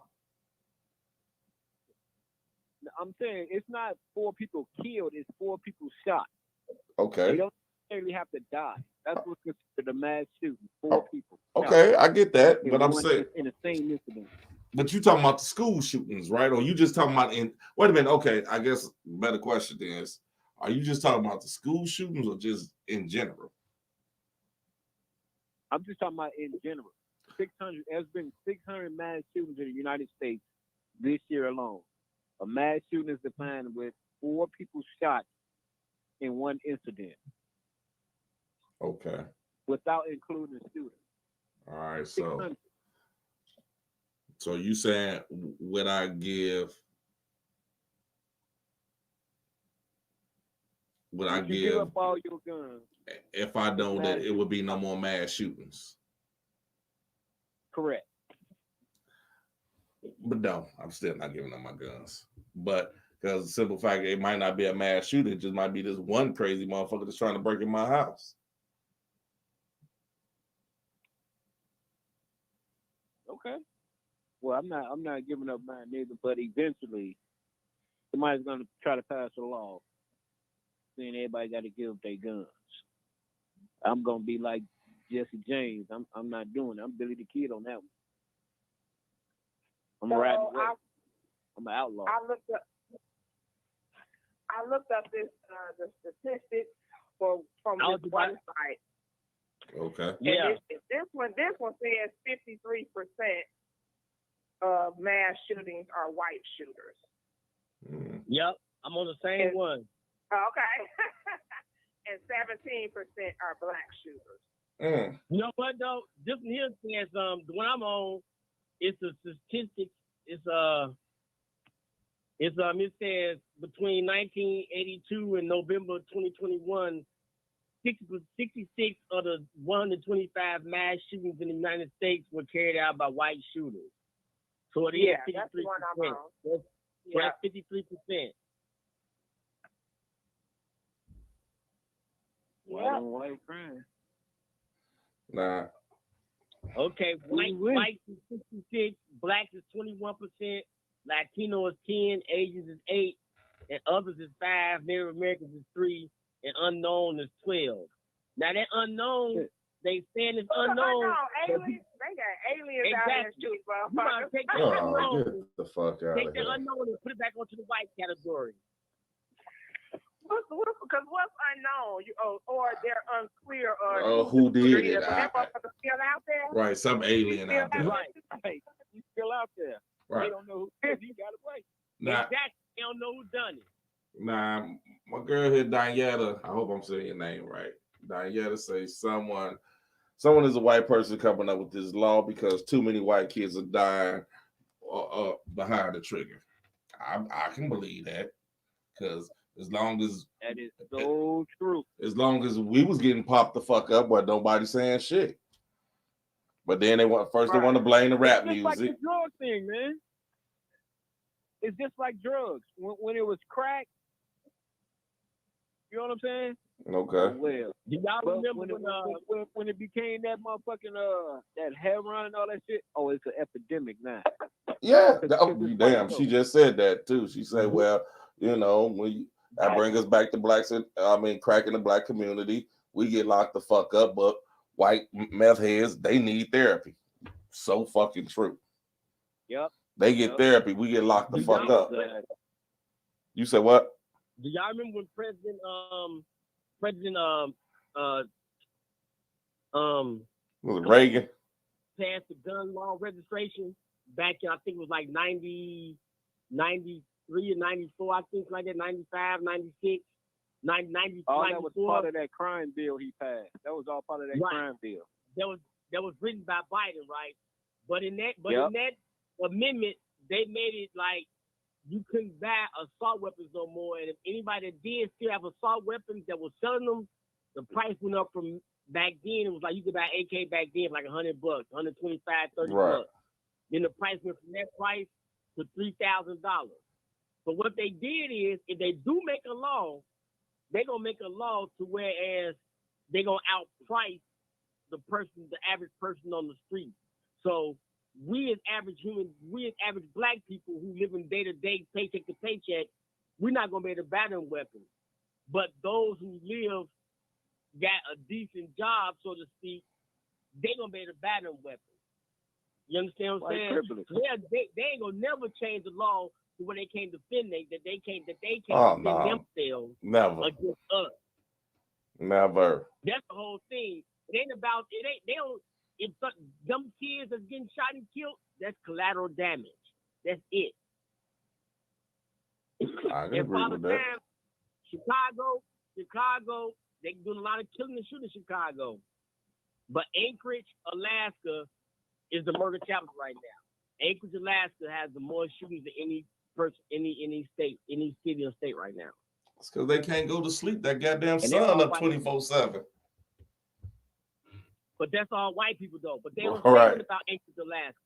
I'm saying it's not 4 people killed, it's 4 people shot. Okay. They don't necessarily have to die. That's what's considered a mass shooting. 4 people. Okay, I get that, but I'm saying in the same incident. But you talking about the school shootings, right? Or you just talking about wait a minute, okay, I guess better question is, are you just talking about the school shootings or just in general? I'm just talking about in general. 600. There's been 600 mass shootings in the United States this year alone. A mass shooting is defined with 4 people shot in one incident. Okay. Without including the shooter. All right. 600. So you saying would I give? Would I give up all your guns? If I don't, that it would be no more mass shootings. Correct. But no, I'm still not giving up my guns. But because the simple fact it might not be a mass shooting, it just might be this one crazy motherfucker that's trying to break in my house. Okay. Well, I'm not giving up mine neither, but eventually somebody's gonna try to pass a law saying everybody gotta give up their guns. I'm gonna be like Jesse James. I'm not doing it. I'm Billy the Kid on that one. I'm riding away. I'm an outlaw. I looked up this the statistics from this website. Okay. Yeah. This one says 53% of mass shootings are white shooters. Mm. Yep, I'm on the same one. Okay. And 17% are black shooters. Mm. You know what though? This one here says the one I'm on, it's a statistics. It says between 1982 and November 2021, 66 of the 125 mass shootings in the United States were carried out by white shooters. So it is Yeah, that's the one I'm 53%. on. That's 53%. White Yeah. on white crime. Nah, Okay, white is 66, black is 21%, Latino is 10, Asians is 8, and others is 5, Native Americans is 3, and unknown is 12. Now that unknown, they saying it's unknown. Aliens, they got aliens out there Exactly. shooting, You gotta take the oh, unknown, get the fuck out take of the here. unknown and put it back onto the white category. Because what's unknown, or they're unclear, or Oh, who did it? So that motherfucker's still out there. Right, some alien out there. Right. Right. He's still out there. They Right. don't know who he got away. Nah, Exactly. They don't know who done it. nah, my girl here, Danietta, I hope I'm saying your name right. Danietta says someone is a white person coming up with this law because too many white kids are dying behind the trigger. I can believe that because as long as That is so true. as long as we was getting popped the fuck up, but nobody saying shit. But then they want to blame the rap It's just like music. the drug thing, man. It's just like drugs. When it was crack, you know what I'm saying? Okay. Well, Do y'all but remember when it became that motherfucking that heroin and all that shit, oh, it's an epidemic now. Yeah. Because Oh, it's damn. white She just said that too. She said, well, you know, that brings us back to crack in the black community. We get locked the fuck up, but white meth heads, they need therapy. So fucking true. Yep. They get therapy. We get locked the fuck up. You said what? Do y'all remember when President Was it Reagan? passed the gun law registration back in, I think it was like 90, 93 or 94, I think, like that, 95, 96, 90, All 94. that was part of that crime bill he passed. That was all part of that Right. crime bill. That was written by Biden, right? But in that Yep. in that amendment, they made it like you couldn't buy assault weapons no more. And if anybody that did still have assault weapons that was selling them, the price went up from back then. It was like you could buy AK back then for like $100, 125, 30 Right. bucks. Then the price went from that price to $3,000. But what they did is, if they do make a law, they're gonna make a law to whereas they're gonna outprice the average person on the street. So we as average black people who live in day-to-day, paycheck to paycheck, we're not gonna be able to buy them weapons. But those who got a decent job, so to speak, they're gonna be able to buy them weapons. You understand what I'm saying? Privilege. Yeah, they ain't gonna never change the law to when they can't defend they can't Oh, defend no. themselves Never. against us. Never. That's the whole thing. It ain't about it. Ain't they don't. If them kids are getting shot and killed, that's collateral damage. That's it. I can And agree Father with that. Time, Chicago, they doing a lot of killing and shooting in Chicago. But Anchorage, Alaska, is the murder capital right now. Anchorage, Alaska has the more shootings than any person, any state, any city or state right now. It's because they can't go to sleep. That goddamn they're sun all up white. 24/7. But that's all white people though. But they don't All say right. nothing about Anchorage, Alaska.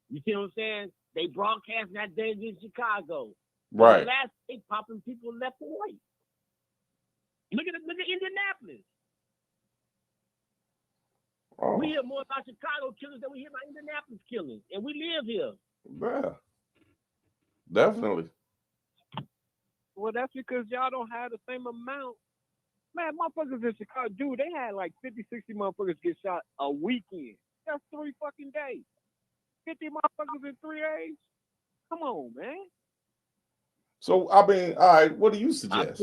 You see what I'm saying? They broadcast that day in Chicago. Right. Alaska, they popping people left and right. Look at Indianapolis. Oh, We hear more about Chicago killings than we hear about Indianapolis killings, and we live here. yeah. Definitely. Well, that's because y'all don't have the same amount. Man, motherfuckers in Chicago, dude, they had like 50, 60 motherfuckers get shot a weekend. That's 3 fucking days. 50 motherfuckers in 3 days? Come on, man. So I mean, all right, what do you I suggest?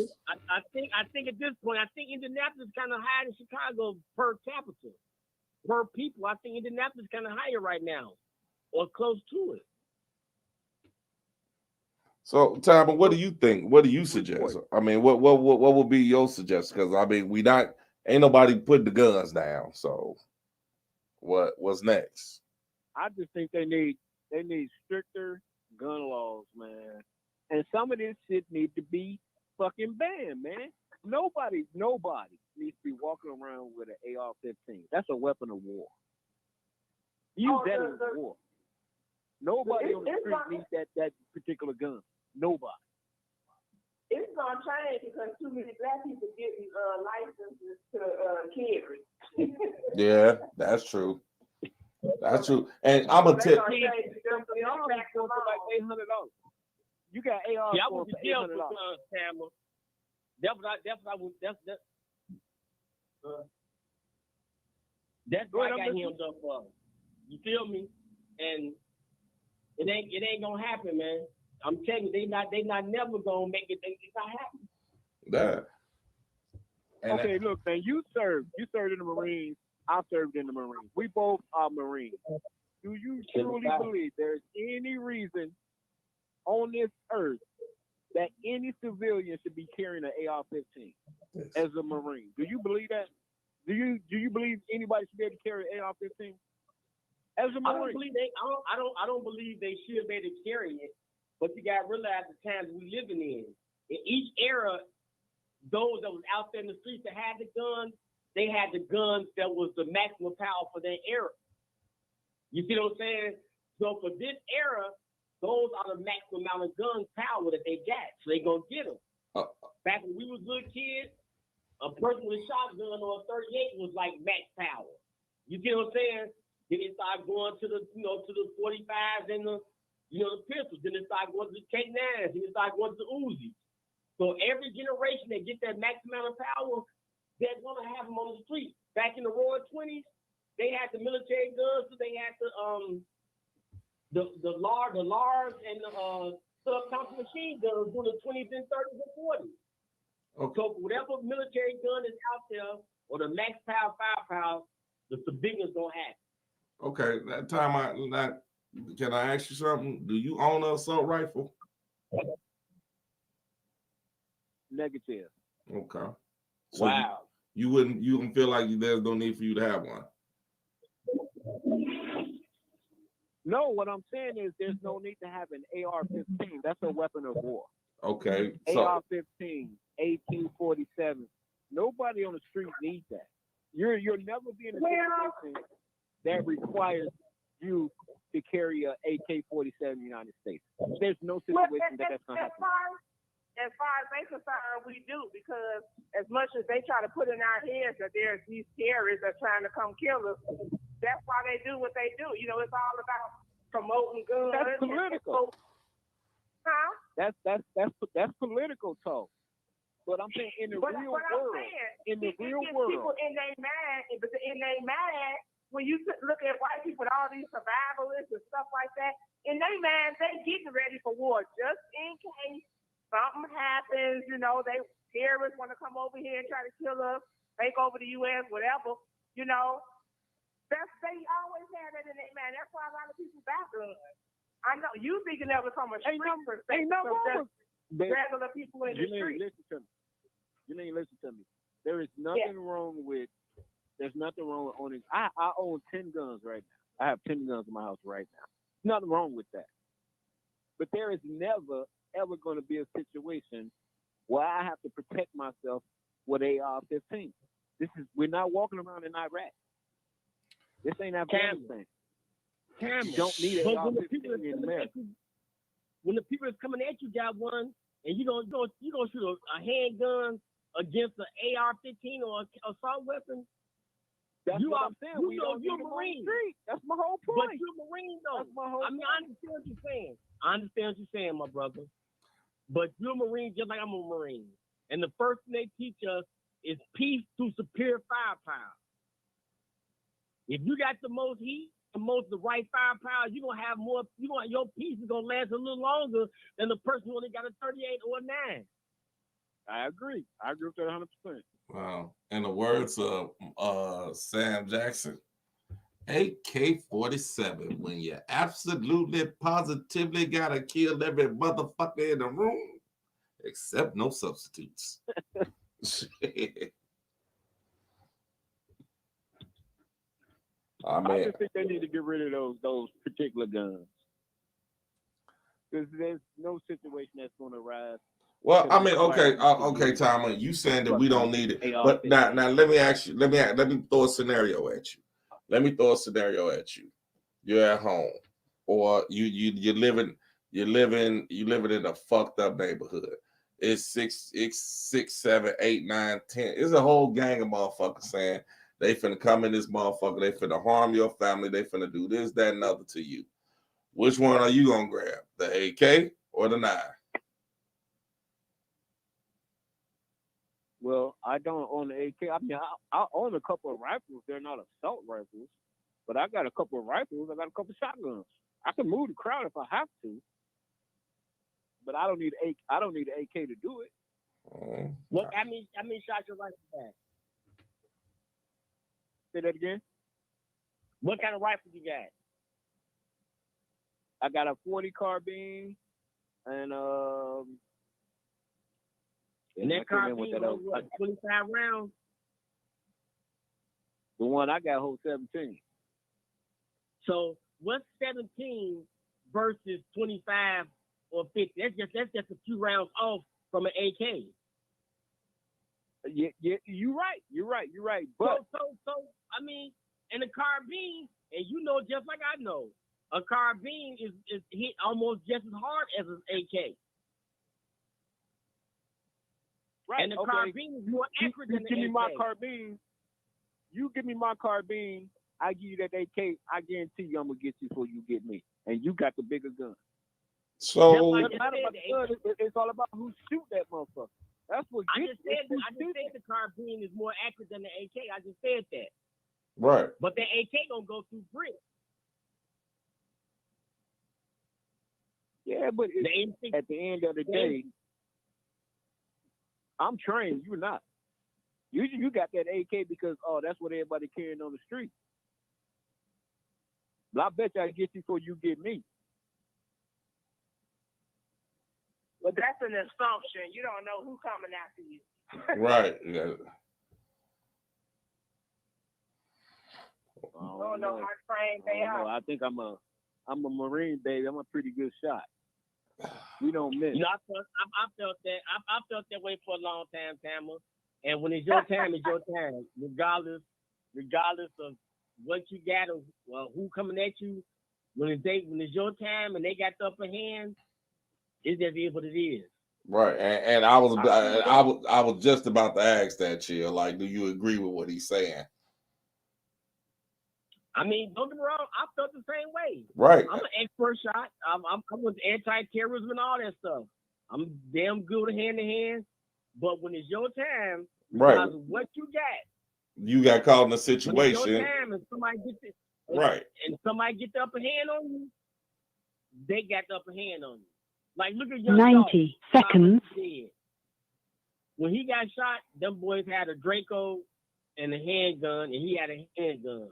think at this point, I think Indianapolis is kind of higher than Chicago per capita, per people. I think Indianapolis is kind of higher right now, or close to it. So, Tyler, what do you think? What do you suggest? I mean, what would be your suggestion? Because I mean, ain't nobody putting the guns down. So, what's next? I just think they need stricter gun laws, man. And some of this shit need to be fucking banned, man. Nobody needs to be walking around with an AR-15. That's a weapon of war. Use that in war. Nobody on the street needs that particular gun. Nobody. It's gonna change because too many black people getting licenses to carry. Yeah, that's true. That's true. And I'm gonna tell. AR for like $800. You got AR Yeah, I for went to jail $800. for Tamara. That's what I was. That's why I got him up for. You feel me? And it ain't gonna happen, man. I'm telling you, they not never gonna make it. It's not happening. That. And Okay, look, man, you served in the Marines. I served in the Marines. We both are Marines. Do you truly believe there's any reason on this earth that any civilian should be carrying an AR-15 as a Marine? Do you believe that? Do you believe anybody should be able to carry an AR-15 as a Marine? I don't believe they should be able to carry it. But you got to realize the times we living in. In each era, those that was out there in the streets that had the guns, they had the guns that was the maximum power for their era. You see what I'm saying? So for this era, those are the maximum amount of gun power that they got. So they gonna get them. Back when we was little kids, a person with a shotgun or a 38 was like max power. You get what I'm saying? Then it started going to the, to the 45s and the pistols. Then it started going to the K9s. Then it started going to the Uzis. So every generation that get that max amount of power, they're going to have them on the street. Back in the Roaring 20s, they had the military guns, so they had the LARS and the subatomic machine guns during the 20s and 30s and 40s. Okay. So whatever military gun is out there, or the max power, firepower, the civilians don't have. Okay, that time can I ask you something? Do you own an assault rifle? Negative. Okay. So wow. You wouldn't feel like there's no need for you to have one. No, what I'm saying is there's no need to have an AR-15. That's a weapon of war. Okay. So AR-15, 1847. Nobody on the street needs that. You'll never be in a situation that requires you to carry a AK-47 in the United States. There's no situation that's going to happen. As far as they're concerned, we do, because as much as they try to put in our heads that there's these terrorists that are trying to come kill us, that's why they do what they do. It's all about promoting guns. That's political. Huh? That's political talk. But I'm saying in the real world, people in their mind, when you look at white people, all these survivalists and stuff like that, in their mind, they getting ready for war just in case something happens. They terrorists want to come over here and try to kill us, take over the U.S., whatever. They always have that in their mind. That's why a lot of people buy guns. I know you thinking of it from a street perspective. Ain't no wrong with regular people in the street. You didn't listen to me. There is nothing wrong with. There's nothing wrong with owning. I own 10 guns right now. I have 10 guns in my house right now. Nothing wrong with that. But there is never, ever going to be a situation where I have to protect myself with AR-15. We're not walking around in Iraq. This ain't Afghanistan. You don't need an AR-15 in America. When the people that's coming at you got one, and you gonna shoot a handgun against an AR-15 or an assault weapon. That's what I'm saying. You're a Marine. That's my whole point. But you're a Marine, though. That's my whole point. I understand what you're saying. I understand what you're saying, my brother. But you're a Marine just like I'm a Marine. And the first thing they teach us is peace through superior firepower. If you got the most heat, the right firepower, you're gonna have more. Your piece is gonna last a little longer than the person who only got a 38 or a 9. I agree with that 100%. Wow. In the words of Sam Jackson, AK-47, when you absolutely positively gotta kill every motherfucker in the room, except no substitutes. I just think they need to get rid of those particular guns. Because there's no situation that's going to arise Well, I mean, okay, Tom, you saying that we don't need it, but now let me ask you. Let me throw a scenario at you. You're at home, or you're living in a fucked up neighborhood. It's 6, 7, 8, 9, 10. It's a whole gang of motherfuckers saying they finna come in this motherfucker. They finna harm your family. They finna do this, that, and other to you. Which one are you gonna grab? The AK or the 9? Well, I don't own the AK. I mean, I own a couple of rifles. They're not assault rifles, but I got a couple of rifles. I got a couple of shotguns. I can move the crowd if I have to, but I don't need an AK to do it. What? I mean, shots your rifle got? Say that again. What kind of rifle you got? I got a 40 carbine and that carbine what, 25 rounds? The one I got holds 17. So what's 17 versus 25 or 50? That's just a few rounds off from an AK. Yeah, you're right. But so I mean, and a carbine, and you know just like I know, a carbine is hit almost just as hard as an AK. Right. And the carbine is more accurate than the AK. Give me my carbine. You give me my carbine, I give you that AK. I guarantee you I'm gonna get you before you get me. And you got the bigger gun. So it's all about who shoot that motherfucker. That's what I just said the carbine is more accurate than the AK. I just said that. Right. But the AK don't go through bricks. Yeah, but at the end of the day, I'm trained. You're not. You got that AK because that's what everybody carrying on the street. But I bet you I get you before you get me. But that's an assumption. You don't know who's coming after you. Right. Yeah. You don't know how trained they are. I think I'm a Marine, baby. I'm a pretty good shot. We don't miss. You know, I felt that way for a long time, Tamara. And when it's your time, it's your time, regardless of what you got or who coming at you. When it's your time and they got the upper hand, it just is what it is. Right, and I was just about to ask that, Chill. Like, do you agree with what he's saying? I mean, don't get me wrong. I felt the same way. Right. I'm an expert shot. I'm with anti-terrorism and all that stuff. I'm damn good hand to hand. But when it's your time, right, what you got, you got caught in a situation. When it's your time and somebody gets it, right, and somebody get the upper hand on you, they got the upper hand on you. Like, look at Young 90 Dolph, seconds. When he got shot, them boys had a Draco and a handgun, and he had a handgun.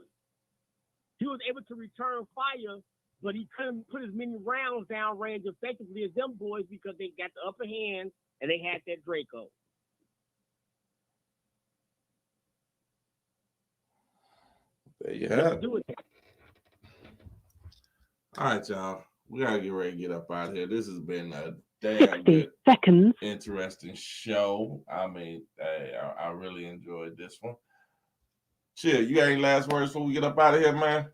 He was able to return fire, but he couldn't put as many rounds down range effectively as them boys because they got the upper hand and they had that Draco. There you have it. All right, y'all. We gotta get ready to get up out of here. This has been a damn 60 good, seconds. interesting show. I mean, I really enjoyed this one. Chill, you got any last words before we get up out of here, man?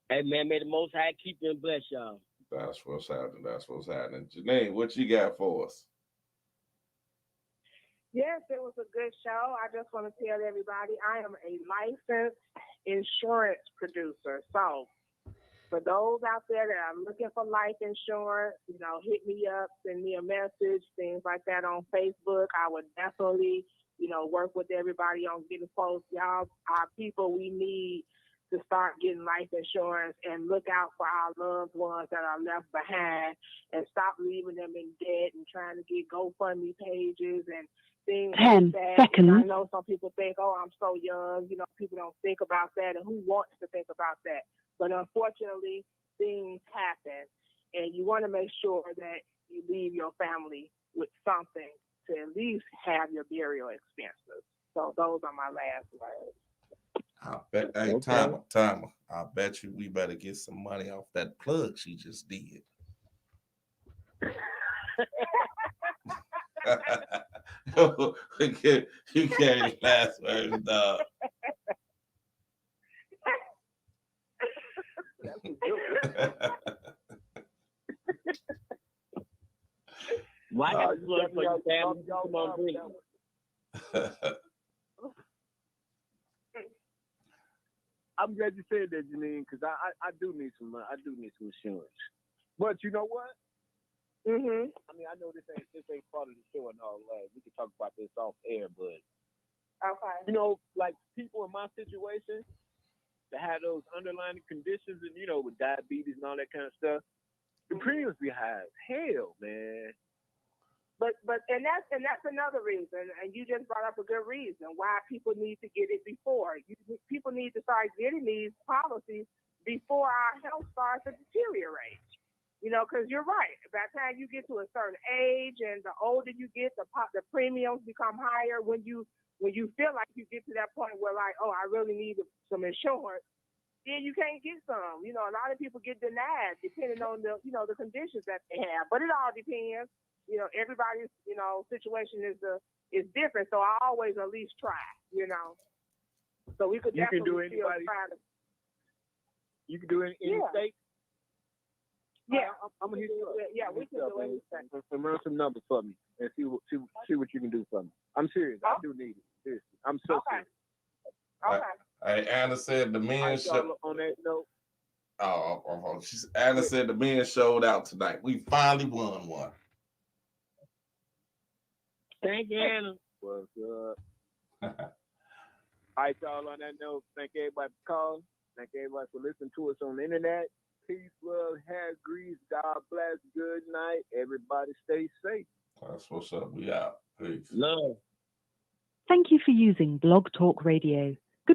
Hey, man, may the Most High keep you and bless y'all. That's what's happening. Janae, what you got for us? Yes, it was a good show. I just want to tell everybody I am a licensed insurance producer. So for those out there that are looking for life insurance, hit me up, send me a message, things like that on Facebook. I would definitely, work with everybody on getting close. Y'all are people we need to start getting life insurance and look out for our loved ones that are left behind and stop leaving them in debt and trying to get GoFundMe pages and things 10 like that. seconds. And I know some people think, I'm so young. People don't think about that, and who wants to think about that? But unfortunately, things happen, and you want to make sure that you leave your family with something to at least have your burial expenses. So those are my last words. I bet, hey, timer. I bet you we better get some money off that plug she just did. You can't last words, dog. Why got the plug for your family? Come on, bring it. I'm glad you said that, Janine, because I do need some insurance. But you know what? Mhm. I mean, I know this ain't part of the show and all that. We can talk about this off air, but Okay. you know, like people in my situation that have those underlying conditions and with diabetes and all that kind of stuff, the premiums be high as hell, man. But that's another reason, and you just brought up a good reason why people need to get it before. People need to start getting these policies before our health starts to deteriorate. Because you're right. By the time you get to a certain age, and the older you get, the premiums become higher. When you feel like you get to that point where like, oh, I really need some insurance, then you can't get some. A lot of people get denied depending on the the conditions that they have. But it all depends. Everybody's situation is different. So I always at least try. So we could You can do definitely still anybody. try to. You can do it in any Yeah. state. Yeah, I'm gonna hit you up. yeah, we can do anything. And run some numbers for me and see what you can do for me. I'm serious. I do need it. Seriously. I'm so Okay. serious. Okay. Hey, Anna said the men show. On that note. Anna said the men showed out tonight. We finally won one. Thank you, Anna. What's up? All right, y'all. On that note, thank everybody for calling. Thank everybody for listening to us on the internet. Peace, love, hair grease. God bless. Good night. Everybody stay safe. That's what's up. We out. Peace. Love. Thank you for using Blog Talk Radio.